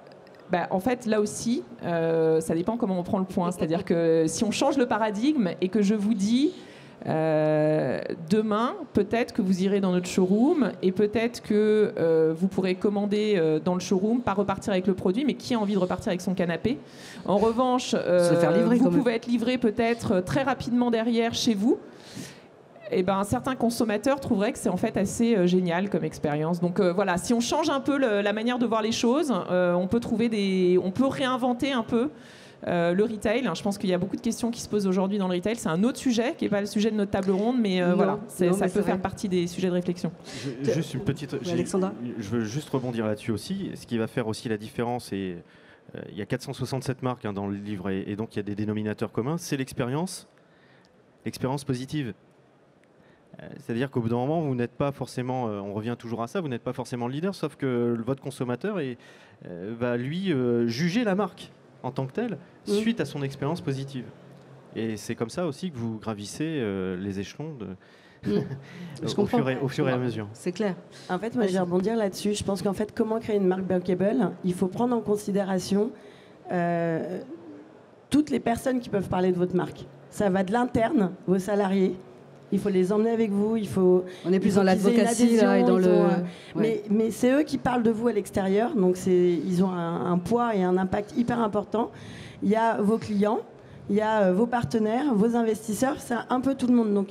en fait, là aussi, ça dépend comment on prend le point. C'est-à-dire que si on change le paradigme et que je vous dis... demain, peut-être que vous irez dans notre showroom et peut-être que vous pourrez commander dans le showroom, pas repartir avec le produit, mais qui a envie de repartir avec son canapé. En revanche, vous pouvez être livré peut-être très rapidement derrière chez vous. Et certains consommateurs trouveraient que c'est en fait assez génial comme expérience. Donc voilà, si on change un peu la manière de voir les choses, on peut réinventer un peu le retail. Je pense qu'il y a beaucoup de questions qui se posent aujourd'hui dans le retail. C'est un autre sujet qui n'est pas le sujet de notre table ronde, mais voilà, ça peut faire partie des sujets de réflexion. Juste une petite. Alexandra ? Je veux juste rebondir là-dessus aussi. Ce qui va faire aussi la différence, et il y a 467 marques dans le livre, et donc il y a des dénominateurs communs, c'est l'expérience positive. C'est-à-dire qu'au bout d'un moment, vous n'êtes pas forcément, on revient toujours à ça, vous n'êtes pas forcément le leader, sauf que votre consommateur va lui juger la marque en tant que telle, suite à son expérience positive. Et c'est comme ça aussi que vous gravissez les échelons au fur et à mesure. C'est clair. En fait, moi, je vais rebondir là-dessus. Je pense qu'en fait, comment créer une marque bankable, il faut prendre en considération toutes les personnes qui peuvent parler de votre marque. Ça va de l'interne, vos salariés. Il faut les emmener avec vous. On est plus dans l'advocacy là, et dans mais c'est eux qui parlent de vous à l'extérieur. Donc ils ont un poids et un impact hyper important. Il y a vos clients, il y a vos partenaires, vos investisseurs. C'est un peu tout le monde. Donc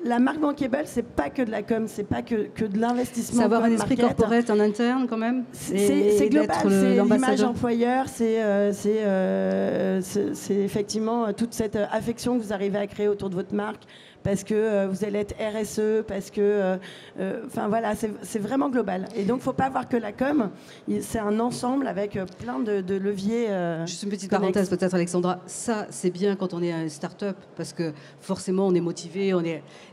la marque bankable, c'est pas que de la com, c'est pas que de l'investissement. C'est avoir un esprit corporate en interne quand même. C'est global, c'est l'image employeur, c'est effectivement toute cette affection que vous arrivez à créer autour de votre marque, parce que vous allez être RSE, parce que... Enfin voilà, c'est vraiment global. Et donc, il ne faut pas voir que la com, c'est un ensemble avec plein de leviers. Juste une petite parenthèse peut-être, Alexandra. Ça, c'est bien quand on est une start-up, parce que forcément, on est motivé,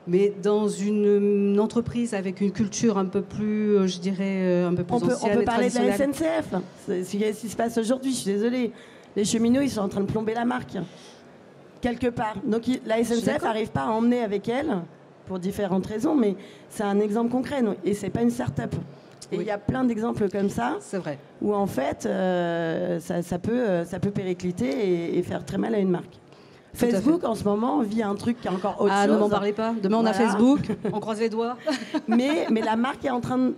mais dans une entreprise avec une culture un peu plus, je dirais, un peu plus ancienne. On peut parler de la SNCF. C'est ce qui se passe aujourd'hui, je suis désolée. Les cheminots, ils sont en train de plomber la marque. Quelque part. Donc la SNCF n'arrive pas à emmener avec elle, pour différentes raisons, mais c'est un exemple concret. Et ce n'est pas une start-up. Et il y a plein d'exemples comme ça, c'est vrai, où en fait, ça peut péricliter et faire très mal à une marque. Facebook, en ce moment, vit un truc qui est encore autre chose. Ah, ne m'en parlez pas. Demain, on a Facebook, on croise les doigts. mais la marque est en train de...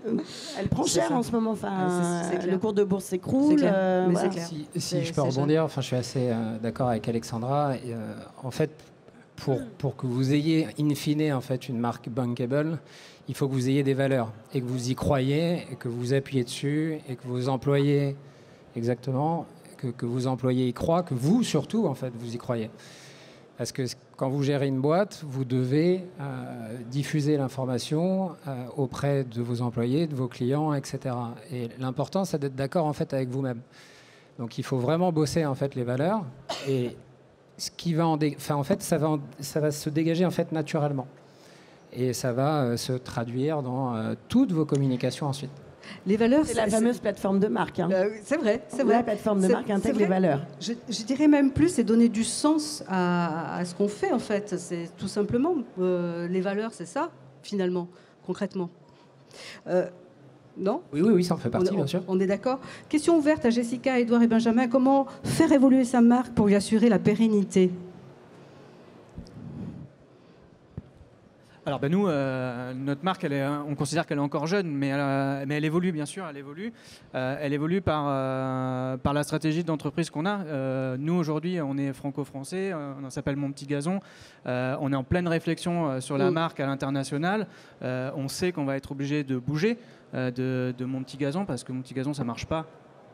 Elle prend cher en ce moment. Enfin, le cours de bourse s'écroule. C'est clair. Si je peux rebondir, je suis assez d'accord avec Alexandra. Et, en fait, pour que vous ayez, in fine, en fait, une marque bankable, il faut que vous ayez des valeurs et que vous y croyez, et que vous appuyez dessus, et que vos employés, exactement, que vos employés y croient, que vous, surtout, en fait, vous y croyez. Parce que quand vous gérez une boîte, vous devez diffuser l'information auprès de vos employés, de vos clients, etc. Et l'important, c'est d'être d'accord en fait avec vous-même. Donc, il faut vraiment bosser en fait les valeurs. Et ce qui va en fait, ça va se dégager en fait naturellement. Et ça va se traduire dans toutes vos communications ensuite. Les valeurs, c'est la fameuse plateforme de marque. Hein. C'est vrai. La plateforme de marque intègre les valeurs. Je dirais même plus, c'est donner du sens à ce qu'on fait en fait. C'est tout simplement les valeurs, c'est ça finalement, concrètement. Non ? Oui, ça en fait partie, bien sûr. On est d'accord. Question ouverte à Jessica, Édouard et Benjamin. Comment faire évoluer sa marque pour lui assurer la pérennité ? Alors nous, notre marque, on considère qu'elle est encore jeune, mais elle évolue, bien sûr, elle évolue. Elle évolue par la stratégie d'entreprise qu'on a. Nous, aujourd'hui, on est franco-français, on s'appelle Mon Petit Gazon. On est en pleine réflexion sur la marque à l'international. On sait qu'on va être obligé de bouger de Mon Petit Gazon, parce que Mon Petit Gazon, ça ne marche pas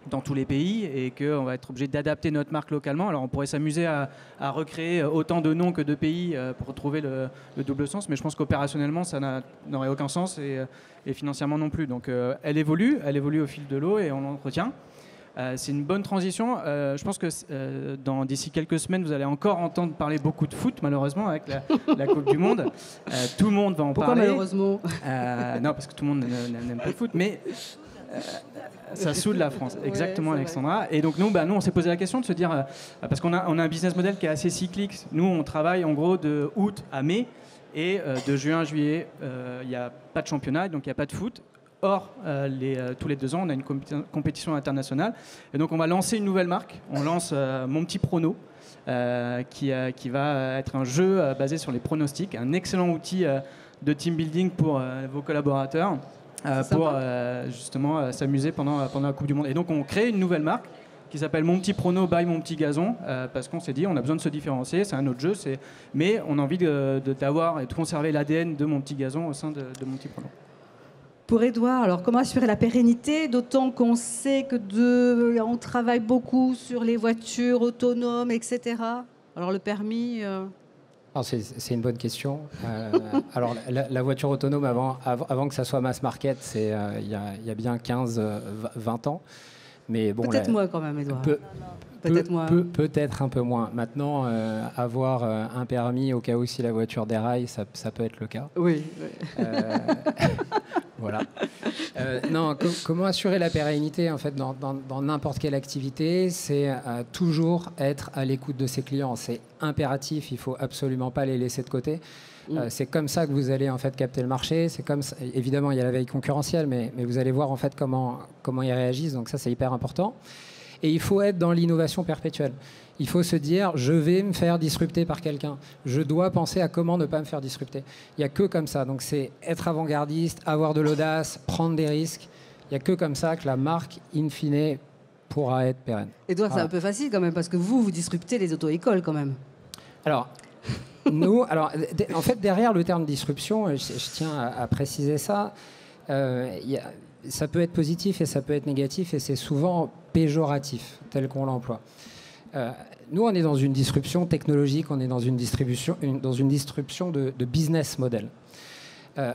dans tous les pays et qu'on va être obligé d'adapter notre marque localement. Alors on pourrait s'amuser à recréer autant de noms que de pays pour trouver le double sens, mais je pense qu'opérationnellement ça n'aurait aucun sens et financièrement non plus. Donc elle évolue au fil de l'eau et on l'entretient. C'est une bonne transition. Je pense que d'ici quelques semaines, vous allez encore entendre parler beaucoup de foot, malheureusement, avec la Coupe du Monde. Tout le monde va en Pourquoi parler. Malheureusement Non, parce que tout le monde n'aime pas le foot, mais ça saoule la France, exactement, ouais, Alexandra. Vrai. Et donc nous, on s'est posé la question de se dire, parce qu'on a un business model qui est assez cyclique. Nous, on travaille en gros de août à mai, et de juin à juillet, il n'y a pas de championnat, donc il n'y a pas de foot. Or, tous les 2 ans, on a une compétition internationale. Et donc on va lancer une nouvelle marque. On lance Mon Petit Prono, qui va être un jeu basé sur les pronostics, un excellent outil de team building pour vos collaborateurs. Pour justement s'amuser pendant la Coupe du Monde. Et donc on crée une nouvelle marque qui s'appelle Mon Petit Prono by Mon Petit Gazon, parce qu'on s'est dit on a besoin de se différencier, c'est un autre jeu, mais on a envie d'avoir et de conserver l'ADN de Mon Petit Gazon au sein de Mon Petit Prono. Pour Édouard, alors comment assurer la pérennité, d'autant qu'on sait que on travaille beaucoup sur les voitures autonomes, etc. Alors le permis... C'est une bonne question. Alors, la voiture autonome, avant que ça soit mass market, c'est il y a bien 15-20 ans. Mais bon, peut-être moi quand même, Édouard. Peut-être un peu moins. Maintenant, avoir un permis au cas où si la voiture déraille, ça peut être le cas. Oui. Voilà. Non, comment assurer la pérennité en fait dans n'importe quelle activité, c'est toujours être à l'écoute de ses clients. C'est impératif. Il faut absolument pas les laisser de côté. C'est comme ça que vous allez en fait capter le marché. C'est comme ça, évidemment, il y a la veille concurrentielle, mais vous allez voir en fait comment ils réagissent. Donc ça, c'est hyper important. Et il faut être dans l'innovation perpétuelle. Il faut se dire, je vais me faire disrupter par quelqu'un. Je dois penser à comment ne pas me faire disrupter. Il n'y a que comme ça. Donc c'est être avant-gardiste, avoir de l'audace, prendre des risques. Il n'y a que comme ça que la marque, in fine, pourra être pérenne. Édouard, c'est un peu facile quand même, parce que vous disruptez les auto-écoles quand même. Alors, en fait, derrière le terme disruption, je tiens à préciser ça, ça peut être positif et ça peut être négatif, et c'est souvent péjoratif, tel qu'on l'emploie. Nous, on est dans une disruption technologique, on est dans une disruption de business model.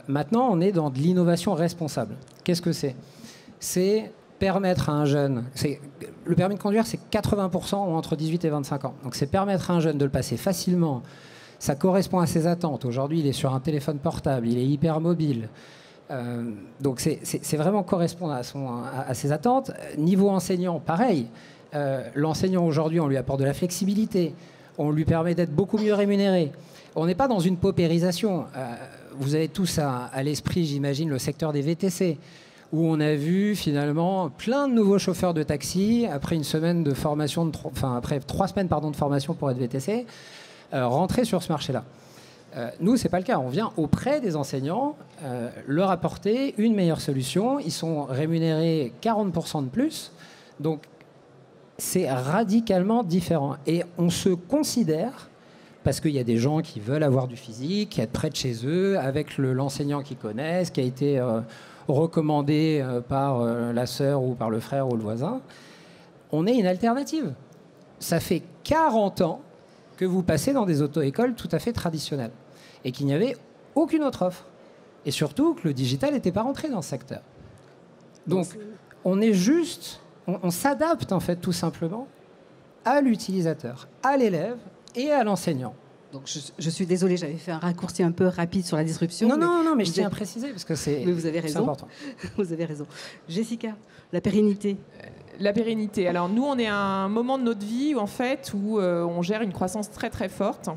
Maintenant, on est dans de l'innovation responsable. Qu'est-ce que c'est ? C'est permettre à un jeune... Le permis de conduire, c'est 80% ont entre 18 et 25 ans. Donc c'est permettre à un jeune de le passer facilement. Ça correspond à ses attentes. Aujourd'hui, il est sur un téléphone portable, il est hyper mobile. Donc c'est vraiment correspondre à ses attentes. Niveau enseignant, pareil. L'enseignant aujourd'hui, on lui apporte de la flexibilité, on lui permet d'être beaucoup mieux rémunéré. On n'est pas dans une paupérisation. Vous avez tous à l'esprit, j'imagine, le secteur des VTC, où on a vu finalement plein de nouveaux chauffeurs de taxi après une semaine de formation, après 3 semaines de formation pour être VTC, rentrer sur ce marché-là. Nous, ce n'est pas le cas. On vient auprès des enseignants leur apporter une meilleure solution. Ils sont rémunérés 40% de plus. Donc, c'est radicalement différent. Et on se considère, parce qu'il y a des gens qui veulent avoir du physique, être près de chez eux, avec l'enseignant qu'ils connaissent, qui a été recommandé par la sœur ou par le frère ou le voisin, on est une alternative. Ça fait 40 ans que vous passez dans des auto-écoles tout à fait traditionnelles et qu'il n'y avait aucune autre offre. Et surtout que le digital n'était pas rentré dans ce secteur. Donc, on est juste... On s'adapte en fait tout simplement à l'utilisateur, à l'élève, et à l'enseignant. Donc je suis désolée, j'avais fait un raccourci un peu rapide sur la disruption. Non, mais je tiens à préciser parce que c'est important. Vous avez raison. Jessica, la pérennité. La pérennité. Alors nous, on est à un moment de notre vie où, en fait, on gère une croissance très très forte.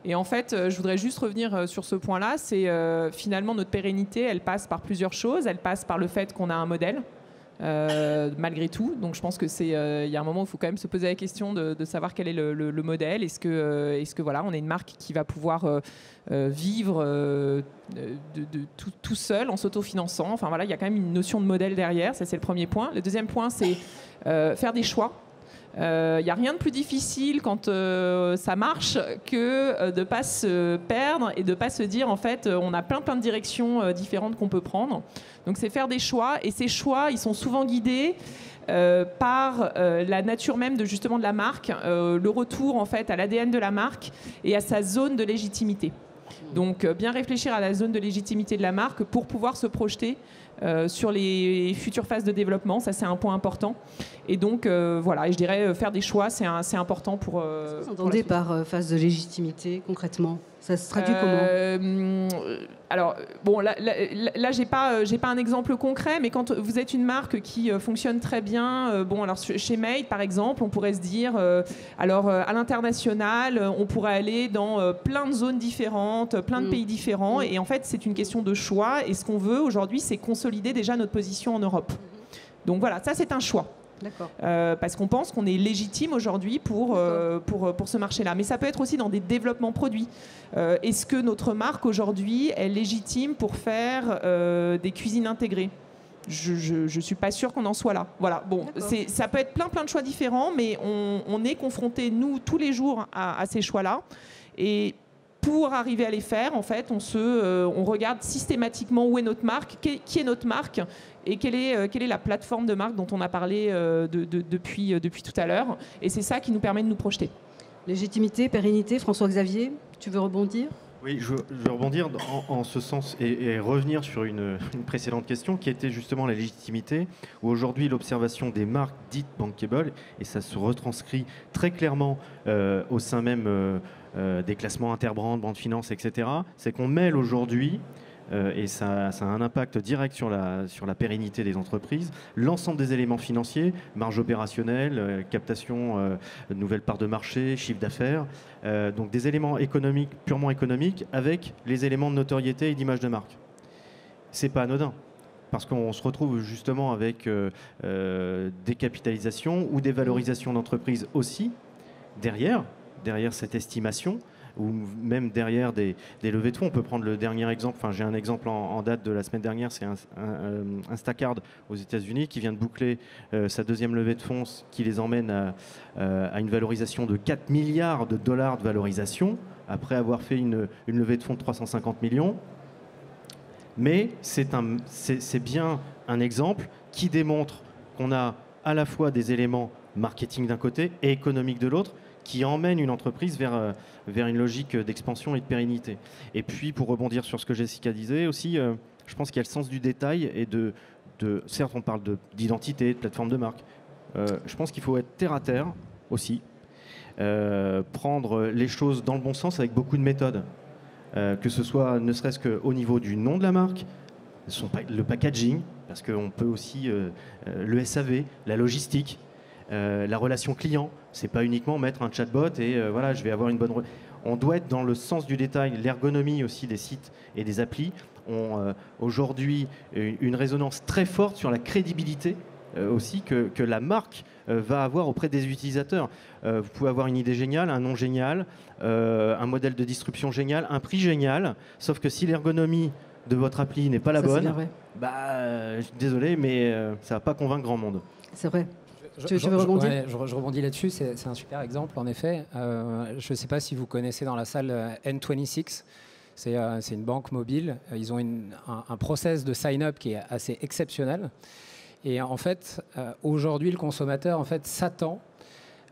Et en fait, je voudrais juste revenir sur ce point-là. C'est finalement notre pérennité, elle passe par plusieurs choses. Elle passe par le fait qu'on a un modèle. Malgré tout, donc je pense que il y a un moment où il faut quand même se poser la question de savoir quel est le modèle. Est-ce que voilà, on est une marque qui va pouvoir vivre tout seul en s'autofinançant. Enfin voilà, il y a quand même une notion de modèle derrière. Ça, c'est le premier point. Le deuxième point, c'est faire des choix. Il n'y a rien de plus difficile quand ça marche que de ne pas se perdre et de ne pas se dire, en fait, on a plein de directions différentes qu'on peut prendre. Donc c'est faire des choix, et ces choix, ils sont souvent guidés par la nature même justement de la marque, le retour en fait à l'ADN de la marque et à sa zone de légitimité. Donc bien réfléchir à la zone de légitimité de la marque pour pouvoir se projeter sur les futures phases de développement. Ça, c'est un point important. Et donc, voilà, et je dirais faire des choix, c'est important pour... Qu'est-ce que vous entendez par phase de légitimité, concrètement ? Ça se traduit comment ? Alors, bon, là j'ai pas un exemple concret, mais quand vous êtes une marque qui fonctionne très bien, bon, alors chez Made, par exemple, on pourrait se dire, alors à l'international, on pourrait aller dans plein de zones différentes, plein de pays différents, et en fait, c'est une question de choix, et ce qu'on veut aujourd'hui, c'est consolider déjà notre position en Europe. Donc voilà, ça, c'est un choix. D'accord. Parce qu'on pense qu'on est légitime aujourd'hui pour ce marché-là. Mais ça peut être aussi dans des développements produits. Est-ce que notre marque aujourd'hui est légitime pour faire des cuisines intégrées ? Je ne suis pas sûre qu'on en soit là. Voilà. Bon, ça peut être plein de choix différents, mais on est confrontés, nous, tous les jours à ces choix-là. Et pour arriver à les faire, en fait, on regarde systématiquement où est notre marque, qui est notre marque, et quelle est la plateforme de marque dont on a parlé depuis tout à l'heure. Et c'est ça qui nous permet de nous projeter. Légitimité, pérennité, François-Xavier, tu veux rebondir ? Oui, je veux rebondir en ce sens et revenir sur une précédente question qui était justement la légitimité, où aujourd'hui l'observation des marques dites bankable, et ça se retranscrit très clairement au sein même des classements Interbrand, Brand Finance, etc., c'est qu'on mêle aujourd'hui, et ça a un impact direct sur la pérennité des entreprises, l'ensemble des éléments financiers, marge opérationnelle, captation de nouvelles parts de marché, chiffre d'affaires, donc des éléments économiques, purement économiques, avec les éléments de notoriété et d'image de marque. C'est pas anodin, parce qu'on se retrouve justement avec des capitalisations ou des valorisations d'entreprises aussi derrière cette estimation, ou même derrière des levées de fonds. On peut prendre le dernier exemple, j'ai un exemple en date de la semaine dernière, c'est Instacart aux États-Unis qui vient de boucler sa deuxième levée de fonds qui les emmène à une valorisation de 4 milliards de dollars de valorisation, après avoir fait une levée de fonds de 350 millions. Mais c'est bien un exemple qui démontre qu'on a à la fois des éléments marketing d'un côté et économique de l'autre, qui emmène une entreprise vers une logique d'expansion et de pérennité. Et puis, pour rebondir sur ce que Jessica disait aussi, je pense qu'il y a le sens du détail et certes, on parle d'identité, de plateforme de marque. Je pense qu'il faut être terre à terre aussi, prendre les choses dans le bon sens avec beaucoup de méthodes, que ce soit ne serait-ce qu'au niveau du nom de la marque, le packaging, parce qu'on peut aussi le SAV, la logistique, la relation client. C'est pas uniquement mettre un chatbot et voilà, je vais avoir une bonne... On doit être dans le sens du détail, l'ergonomie aussi des sites et des applis ont aujourd'hui une résonance très forte sur la crédibilité aussi que la marque va avoir auprès des utilisateurs. Vous pouvez avoir une idée géniale, un nom génial, un modèle de distribution génial, un prix génial, sauf que si l'ergonomie de votre appli n'est pas la bonne, je suis désolé, mais ça va pas convaincre grand monde. C'est vrai. Tu veux rebondir ? Je rebondis là-dessus, c'est un super exemple en effet. Je ne sais pas si vous connaissez dans la salle N26, c'est une banque mobile. Ils ont un process de sign-up qui est assez exceptionnel. Et en fait, aujourd'hui, le consommateur s'attend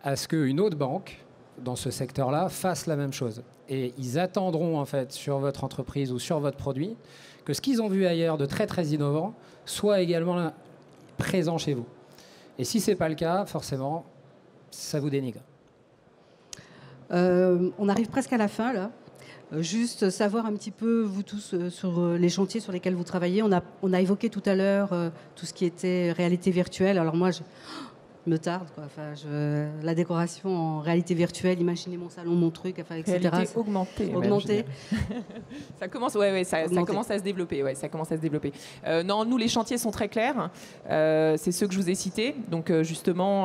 à ce qu'une autre banque dans ce secteur-là fasse la même chose. Et ils attendront en fait sur votre entreprise ou sur votre produit que ce qu'ils ont vu ailleurs de très très innovant soit également présent chez vous. Et si ce n'est pas le cas, forcément, ça vous dénigre. On arrive presque à la fin, là. Juste savoir un petit peu, vous tous, sur les chantiers sur lesquels vous travaillez. On a évoqué tout à l'heure tout ce qui était réalité virtuelle. Alors moi, je me tarde, quoi. Enfin, la décoration en réalité virtuelle, imaginez mon salon, mon truc, enfin, etc. Réalité augmentée. Augmentée. Ça commence, ça commence à se développer. Ouais, ça commence à se développer. Non, nous, les chantiers sont très clairs. C'est ceux que je vous ai cités. Donc, justement,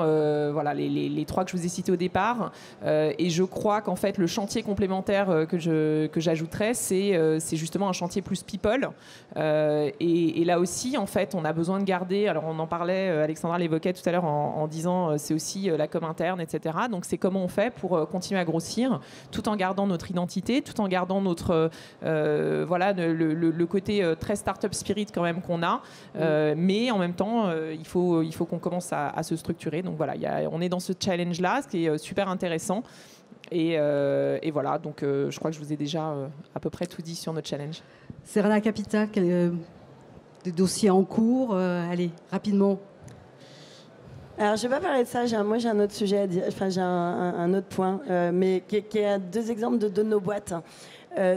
voilà, les 3 que je vous ai cités au départ. Et je crois qu'en fait, le chantier complémentaire que j'ajouterais, c'est justement un chantier plus people. Et là aussi, en fait, on a besoin de garder. Alors, on en parlait, Alexandra l'évoquait tout à l'heure en disant c'est aussi la com interne, etc. Donc c'est comment on fait pour continuer à grossir tout en gardant notre identité, tout en gardant notre voilà le côté très startup spirit quand même qu'on a, mais en même temps il faut qu'on commence à se structurer. Donc voilà, on est dans ce challenge là, ce qui est super intéressant. Et voilà, donc je crois que je vous ai déjà à peu près tout dit sur notre challenge. Serena Capital, des dossiers en cours, allez rapidement. Alors, je ne vais pas parler de ça. Moi, j'ai un autre sujet à dire. Enfin, j'ai un autre point, mais qui est 2 exemples de 2 de nos boîtes.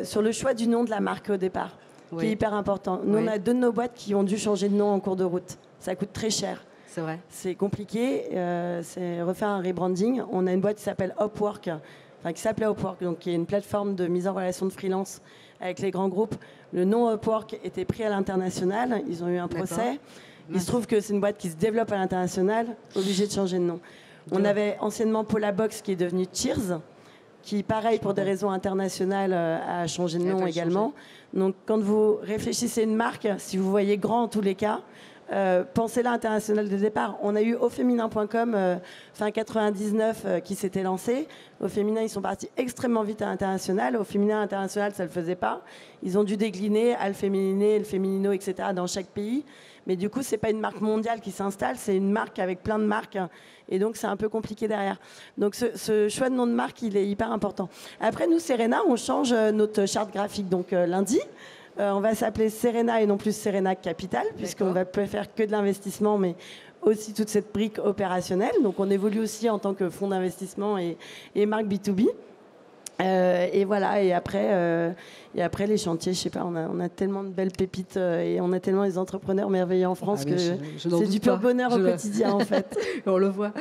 Sur le choix du nom de la marque au départ, qui est hyper important. Nous, on a 2 de nos boîtes qui ont dû changer de nom en cours de route. Ça coûte très cher. C'est vrai. C'est compliqué. C'est refaire un rebranding. On a une boîte qui s'appelle Upwork, qui s'appelait Upwork, donc qui est une plateforme de mise en relation de freelance avec les grands groupes. Le nom Upwork était pris à l'international. Ils ont eu un procès. Il se trouve que c'est une boîte qui se développe à l'international, obligée de changer de nom. On avait anciennement Polabox qui est devenu Cheers, qui, pareil, pour des raisons internationales, a changé de nom également. Donc, quand vous réfléchissez à une marque, si vous voyez grand en tous les cas, pensez-la internationale de départ. On a eu auféminin.com fin 99 qui s'était lancé. Au féminin, ils sont partis extrêmement vite à l'international. Au féminin international, ça ne le faisait pas. Ils ont dû décliner à le fémininé, le féminino, etc. dans chaque pays. Mais du coup, ce n'est pas une marque mondiale qui s'installe, c'est une marque avec plein de marques. Et donc, c'est un peu compliqué derrière. Donc, ce choix de nom de marque, il est hyper important. Après, nous, Serena, on change notre charte graphique. Donc, lundi, on va s'appeler Serena et non plus Serena Capital, puisqu'on va pas faire que de l'investissement, mais aussi toute cette brique opérationnelle. Donc, on évolue aussi en tant que fonds d'investissement et marque B2B. Et voilà, et après les chantiers, je sais pas, on a tellement de belles pépites et on a tellement des entrepreneurs merveilleux en France que c'est du pur bonheur au quotidien en fait. On le voit.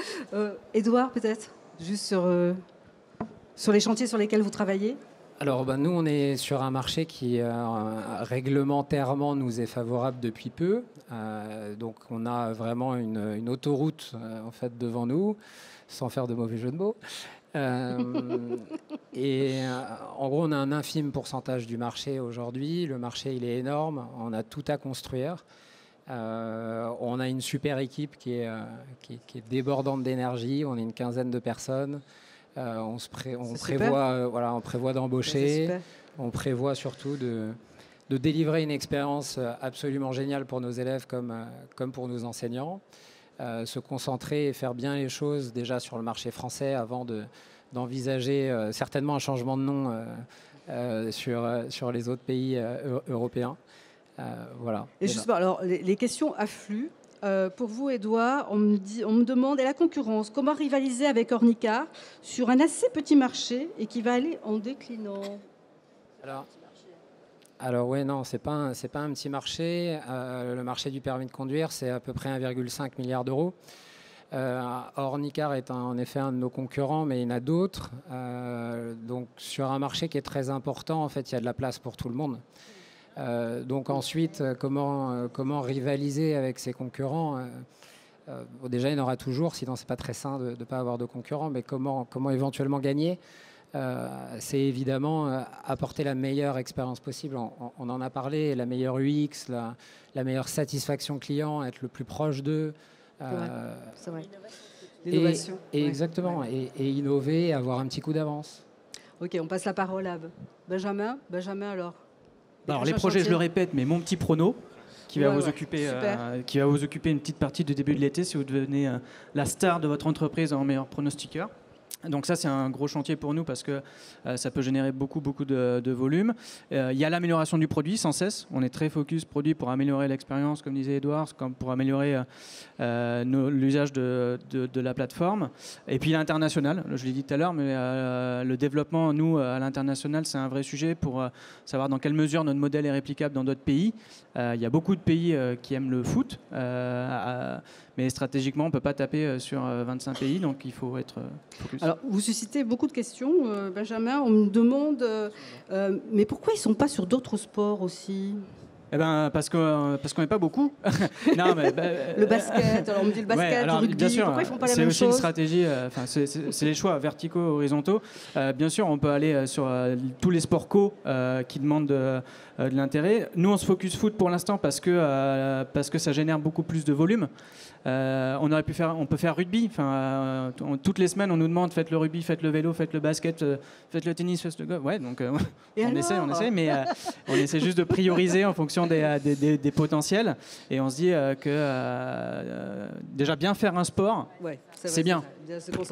Édouard, peut-être, juste sur les chantiers sur lesquels vous travaillez. Alors nous, on est sur un marché qui réglementairement nous est favorable depuis peu. Donc on a vraiment une autoroute en fait devant nous, sans faire de mauvais jeu de mots. En gros, on a un infime pourcentage du marché aujourd'hui. Le marché, il est énorme. On a tout à construire. On a une super équipe qui est débordante d'énergie. On est une quinzaine de personnes. On prévoit d'embaucher. On prévoit surtout de délivrer une expérience absolument géniale pour nos élèves comme pour nos enseignants. Se concentrer et faire bien les choses déjà sur le marché français avant d'envisager certainement un changement de nom sur les autres pays européens. Voilà. Et justement, alors, les questions affluent. Pour vous, Édouard, on me demande, et la concurrence, comment rivaliser avec Ornicar sur un assez petit marché et qui va aller en déclinant? Alors oui, non, c'est pas un petit marché. Le marché du permis de conduire, c'est à peu près 1,5 milliard d'euros. Ornicar est en effet un de nos concurrents, mais il y en a d'autres. Donc sur un marché qui est très important, en fait, il y a de la place pour tout le monde. Donc ensuite, comment rivaliser avec ses concurrents? Déjà, il y en aura toujours, sinon c'est pas très sain de ne pas avoir de concurrents, mais comment éventuellement gagner? C'est évidemment apporter la meilleure expérience possible. On en a parlé, la meilleure UX, la meilleure satisfaction client, être le plus proche d'eux. C'est vrai. L'innovation. Exactement, et innover, avoir un petit coup d'avance. Ok, on passe la parole à Benjamin. Benjamin, alors. Alors les projets, je le répète, mais mon petit prono qui va vous occuper une petite partie du début de l'été si vous devenez la star de votre entreprise en meilleur pronostiqueur. Donc ça, c'est un gros chantier pour nous parce que ça peut générer beaucoup de volume. Il y a l'amélioration du produit sans cesse. On est très focus produit pour améliorer l'expérience, comme disait Edouard, comme pour améliorer l'usage de la plateforme. Et puis l'international, je l'ai dit tout à l'heure, mais le développement, nous, à l'international, c'est un vrai sujet pour savoir dans quelle mesure notre modèle est réplicable dans d'autres pays. Il y a beaucoup de pays qui aiment le foot, mais stratégiquement, on ne peut pas taper sur 25 pays, donc il faut être focus. Alors, vous suscitez beaucoup de questions, Benjamin. On me demande, mais pourquoi ils ne sont pas sur d'autres sports aussi ? Eh ben, parce qu'on n'est pas beaucoup. Non, mais, le basket, alors on me dit le basket, le rugby, bien sûr, pourquoi ils font pas la même chose ? C'est aussi une stratégie, c'est les choix verticaux, horizontaux. Bien sûr, on peut aller sur tous les sports co qui demandent de l'intérêt. Nous, on se focus foot pour l'instant parce que ça génère beaucoup plus de volume. On peut faire rugby. Toutes les semaines, on nous demande faites le rugby, faites le vélo, faites le basket, faites le tennis, faites le golf. Ouais, donc on essaie, mais on essaie juste de prioriser en fonction des potentiels. Et on se dit que déjà bien faire un sport, c'est bien.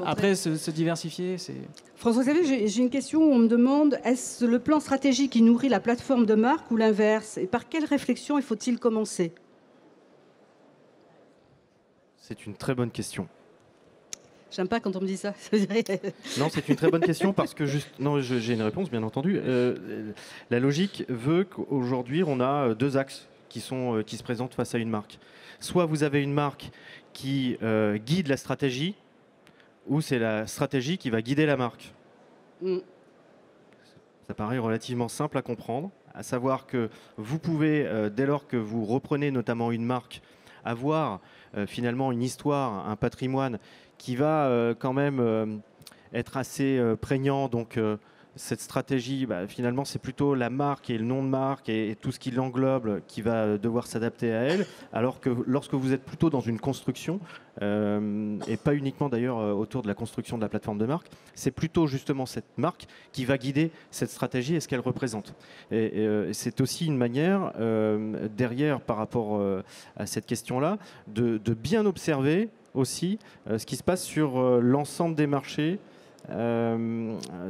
Après, se diversifier, c'est... François-Xavier, j'ai une question. On me demande, est-ce le plan stratégique qui nourrit la plateforme de marque ou l'inverse ? Et par quelle réflexion il faut-il commencer ? C'est une très bonne question. J'aime pas quand on me dit ça. Non, c'est une très bonne question parce que j'ai une réponse, bien entendu. La logique veut qu'aujourd'hui, on a deux axes qui se présentent face à une marque. Soit vous avez une marque qui guide la stratégie, ou c'est la stratégie qui va guider la marque. Ça paraît relativement simple à comprendre, à savoir que vous pouvez, dès lors que vous reprenez notamment une marque, avoir finalement une histoire, un patrimoine qui va quand même être assez prégnant. Donc cette stratégie, finalement, c'est plutôt la marque et le nom de marque et tout ce qui l'englobe qui va devoir s'adapter à elle. Alors que lorsque vous êtes plutôt dans une construction, et pas uniquement d'ailleurs autour de la construction de la plateforme de marque, c'est plutôt justement cette marque qui va guider cette stratégie et ce qu'elle représente. Et c'est aussi une manière, derrière, par rapport à cette question-là, de bien observer aussi ce qui se passe sur l'ensemble des marchés,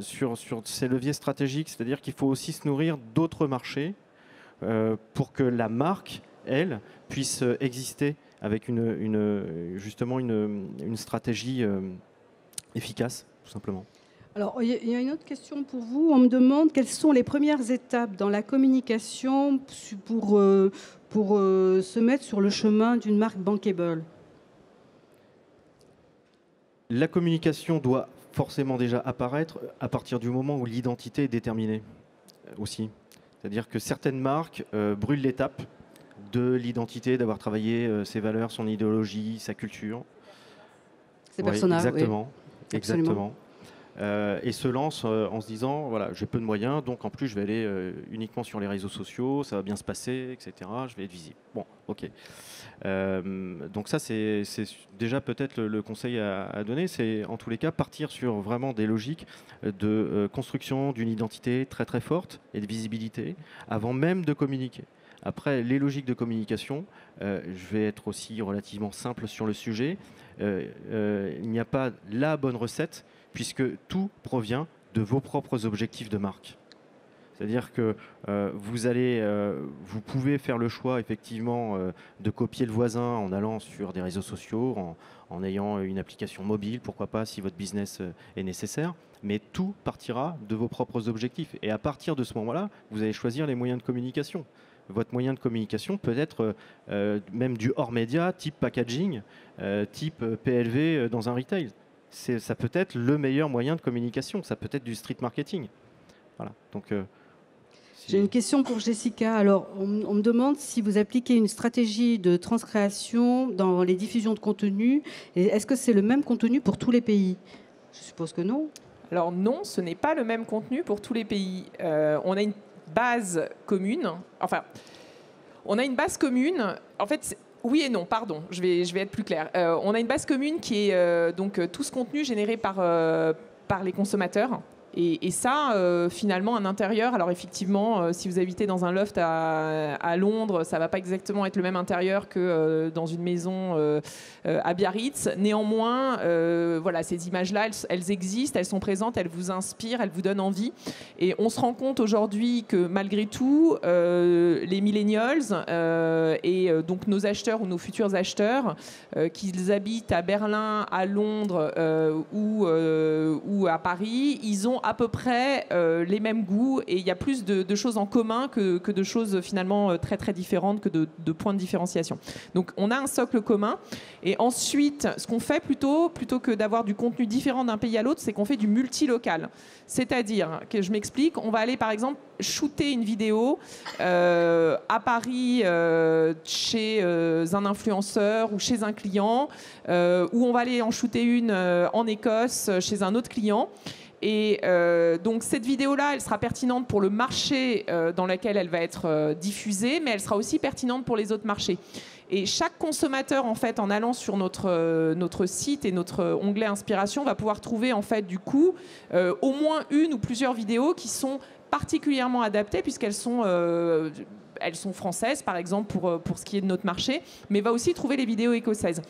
sur ces leviers stratégiques, c'est-à-dire qu'il faut aussi se nourrir d'autres marchés pour que la marque, elle, puisse exister avec justement une stratégie efficace, tout simplement. Alors, il y a une autre question pour vous. On me demande quelles sont les premières étapes dans la communication pour se mettre sur le chemin d'une marque bankable. La communication doit forcément déjà apparaître à partir du moment où l'identité est déterminée aussi. C'est-à-dire que certaines marques brûlent l'étape de l'identité, d'avoir travaillé ses valeurs, son idéologie, sa culture. C'est personnel. Exactement. Oui. Exactement. Et se lancent en se disant, voilà, j'ai peu de moyens, donc en plus je vais aller uniquement sur les réseaux sociaux, ça va bien se passer, etc. Je vais être visible. Bon, ok. Donc ça, c'est déjà peut-être le conseil à donner, c'est en tous les cas partir sur vraiment des logiques de construction d'une identité très très forte et de visibilité avant même de communiquer. Après, les logiques de communication, je vais être aussi relativement simple sur le sujet. Il n'y a pas la bonne recette puisque tout provient de vos propres objectifs de marque. C'est-à-dire que vous pouvez faire le choix effectivement de copier le voisin en allant sur des réseaux sociaux, en ayant une application mobile, pourquoi pas si votre business est nécessaire. Mais tout partira de vos propres objectifs. Et à partir de ce moment-là, vous allez choisir les moyens de communication. Votre moyen de communication peut être même du hors-média, type packaging, type PLV dans un retail. Ça peut être le meilleur moyen de communication. Ça peut être du street marketing. Voilà. Donc, j'ai une question pour Jessica. Alors, on me demande si vous appliquez une stratégie de transcréation dans les diffusions de contenu. Et est-ce que c'est le même contenu pour tous les pays ? Je suppose que non. Alors non, ce n'est pas le même contenu pour tous les pays. On a une base commune. Enfin, on a une base commune. En fait, oui et non, pardon, je vais être plus clair. On a une base commune qui est donc tout ce contenu généré par les consommateurs. Et ça, finalement, un intérieur, alors effectivement, si vous habitez dans un loft à Londres, ça ne va pas exactement être le même intérieur que dans une maison à Biarritz. Néanmoins, voilà, ces images-là, elles existent, elles sont présentes, elles vous inspirent, elles vous donnent envie. Et on se rend compte aujourd'hui que malgré tout, les millennials et donc nos acheteurs ou nos futurs acheteurs, qu'ils habitent à Berlin, à Londres ou à Paris, ils ont à peu près les mêmes goûts et il y a plus de choses en commun que de choses finalement très très différentes, que de points de différenciation. Donc on a un socle commun et ensuite ce qu'on fait plutôt que d'avoir du contenu différent d'un pays à l'autre, c'est qu'on fait du multilocal. C'est-à-dire, que je m'explique, on va aller par exemple shooter une vidéo à Paris chez un influenceur ou chez un client, ou on va aller en shooter une en Écosse chez un autre client. Et donc cette vidéo-là, elle sera pertinente pour le marché dans lequel elle va être diffusée, mais elle sera aussi pertinente pour les autres marchés. Et chaque consommateur, en fait, en allant sur notre site et notre onglet inspiration, va pouvoir trouver en fait du coup au moins une ou plusieurs vidéos qui sont particulièrement adaptées puisqu'elles sont françaises, par exemple, pour ce qui est de notre marché, mais va aussi trouver les vidéos écossaises.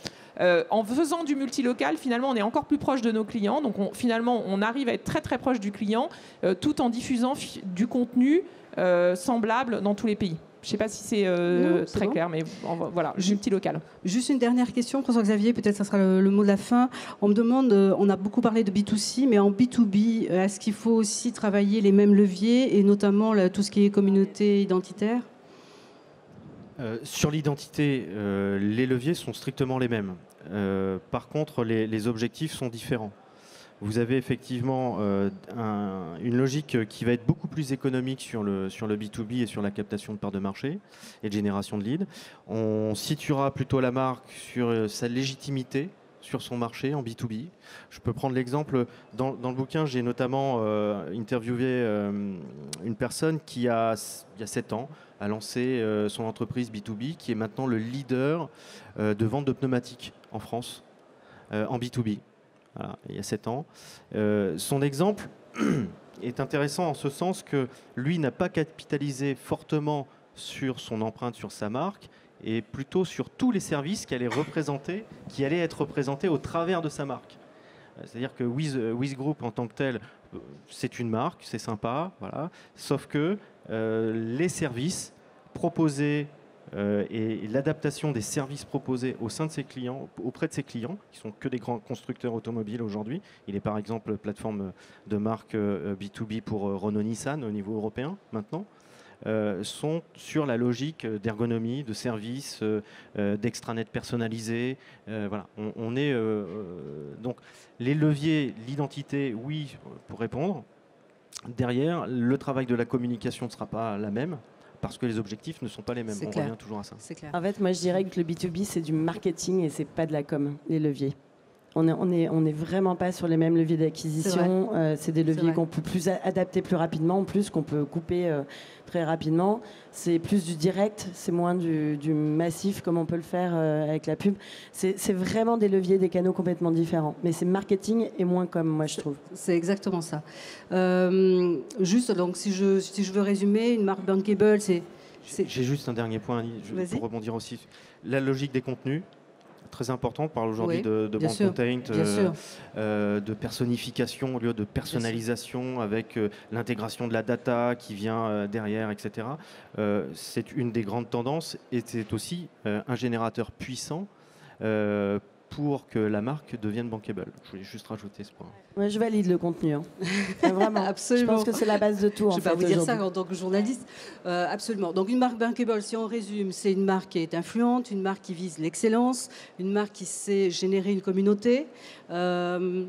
En faisant du multilocal, finalement, on est encore plus proche de nos clients. Donc, finalement, on arrive à être très, très proche du client tout en diffusant du contenu semblable dans tous les pays. Je ne sais pas si c'est très clair, mais voilà, multilocal. Juste une dernière question, François-Xavier, peut-être ça sera le mot de la fin. On me demande, on a beaucoup parlé de B2C, mais en B2B, est-ce qu'il faut aussi travailler les mêmes leviers, et notamment tout ce qui est communauté identitaire ? Sur l'identité, les leviers sont strictement les mêmes. Par contre, les objectifs sont différents. Vous avez effectivement une logique qui va être beaucoup plus économique sur le B2B et sur la captation de parts de marché et de génération de leads. On situera plutôt la marque sur sa légitimité sur son marché en B2B. Je peux prendre l'exemple, dans le bouquin, j'ai notamment interviewé une personne qui, il y a 7 ans, a lancé son entreprise B2B, qui est maintenant le leader de vente de pneumatiques en France, en B2B. Voilà, il y a 7 ans. Son exemple est intéressant en ce sens que lui n'a pas capitalisé fortement sur son empreinte, sur sa marque, et plutôt sur tous les services qui allaient être représentés au travers de sa marque. C'est-à-dire que Wiz Group en tant que tel, c'est une marque, c'est sympa, voilà. Sauf que les services proposés et l'adaptation des services proposés au sein de ses clients, auprès de ses clients, qui sont que des grands constructeurs automobiles aujourd'hui. Il est par exemple plateforme de marque B2B pour Renault-Nissan au niveau européen maintenant. Sont sur la logique d'ergonomie, de service, d'extranet personnalisé. Voilà. On est donc les leviers, l'identité, oui, pour répondre. Derrière, le travail de la communication ne sera pas la même, parce que les objectifs ne sont pas les mêmes. On revient toujours à ça. C'est clair. En fait, moi, je dirais que le B2B, c'est du marketing et c'est pas de la com, les leviers. On est vraiment pas sur les mêmes leviers d'acquisition. C'est des leviers qu'on peut plus adapter plus rapidement, en plus qu'on peut couper très rapidement. C'est plus du direct, c'est moins du massif comme on peut le faire avec la pub. C'est vraiment des leviers, des canaux complètement différents. Mais c'est marketing et moins com, moi je trouve. C'est exactement ça. Juste, donc si je veux résumer, une marque bankable, c'est... J'ai juste un dernier point, Annie, pour rebondir aussi. La logique des contenus. Très important, on parle aujourd'hui de brand content, de personnification au lieu de personnalisation avec l'intégration de la data qui vient derrière, etc. C'est une des grandes tendances et c'est aussi un générateur puissant pour que la marque devienne bankable. Je voulais juste rajouter ce point. Ouais, je valide le contenu. Hein. Vraiment. Absolument. Je pense que c'est la base de tout. Je ne vais pas vous dire ça en tant que journaliste. Absolument. Donc une marque bankable, si on résume, c'est une marque qui est influente, une marque qui vise l'excellence, une marque qui sait générer une communauté. D'autres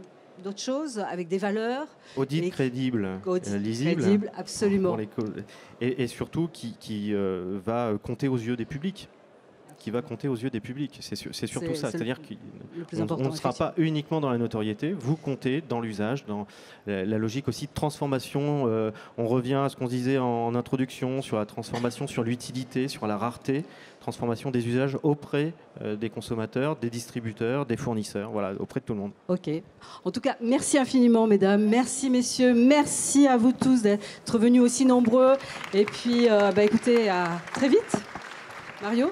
choses, avec des valeurs. Audit crédible, lisible. Crédible, absolument. Et surtout qui va compter aux yeux des publics. qui va compter aux yeux des publics. C'est surtout ça. C'est-à-dire qu'on ne sera pas uniquement dans la notoriété. Vous comptez dans l'usage, dans la logique aussi de transformation. On revient à ce qu'on disait en introduction sur la transformation, sur l'utilité, sur la rareté, transformation des usages auprès des consommateurs, des distributeurs, des fournisseurs, voilà, auprès de tout le monde. Ok. En tout cas, merci infiniment, mesdames. Merci, messieurs. Merci à vous tous d'être venus aussi nombreux. Et puis, écoutez, à très vite. Mario ?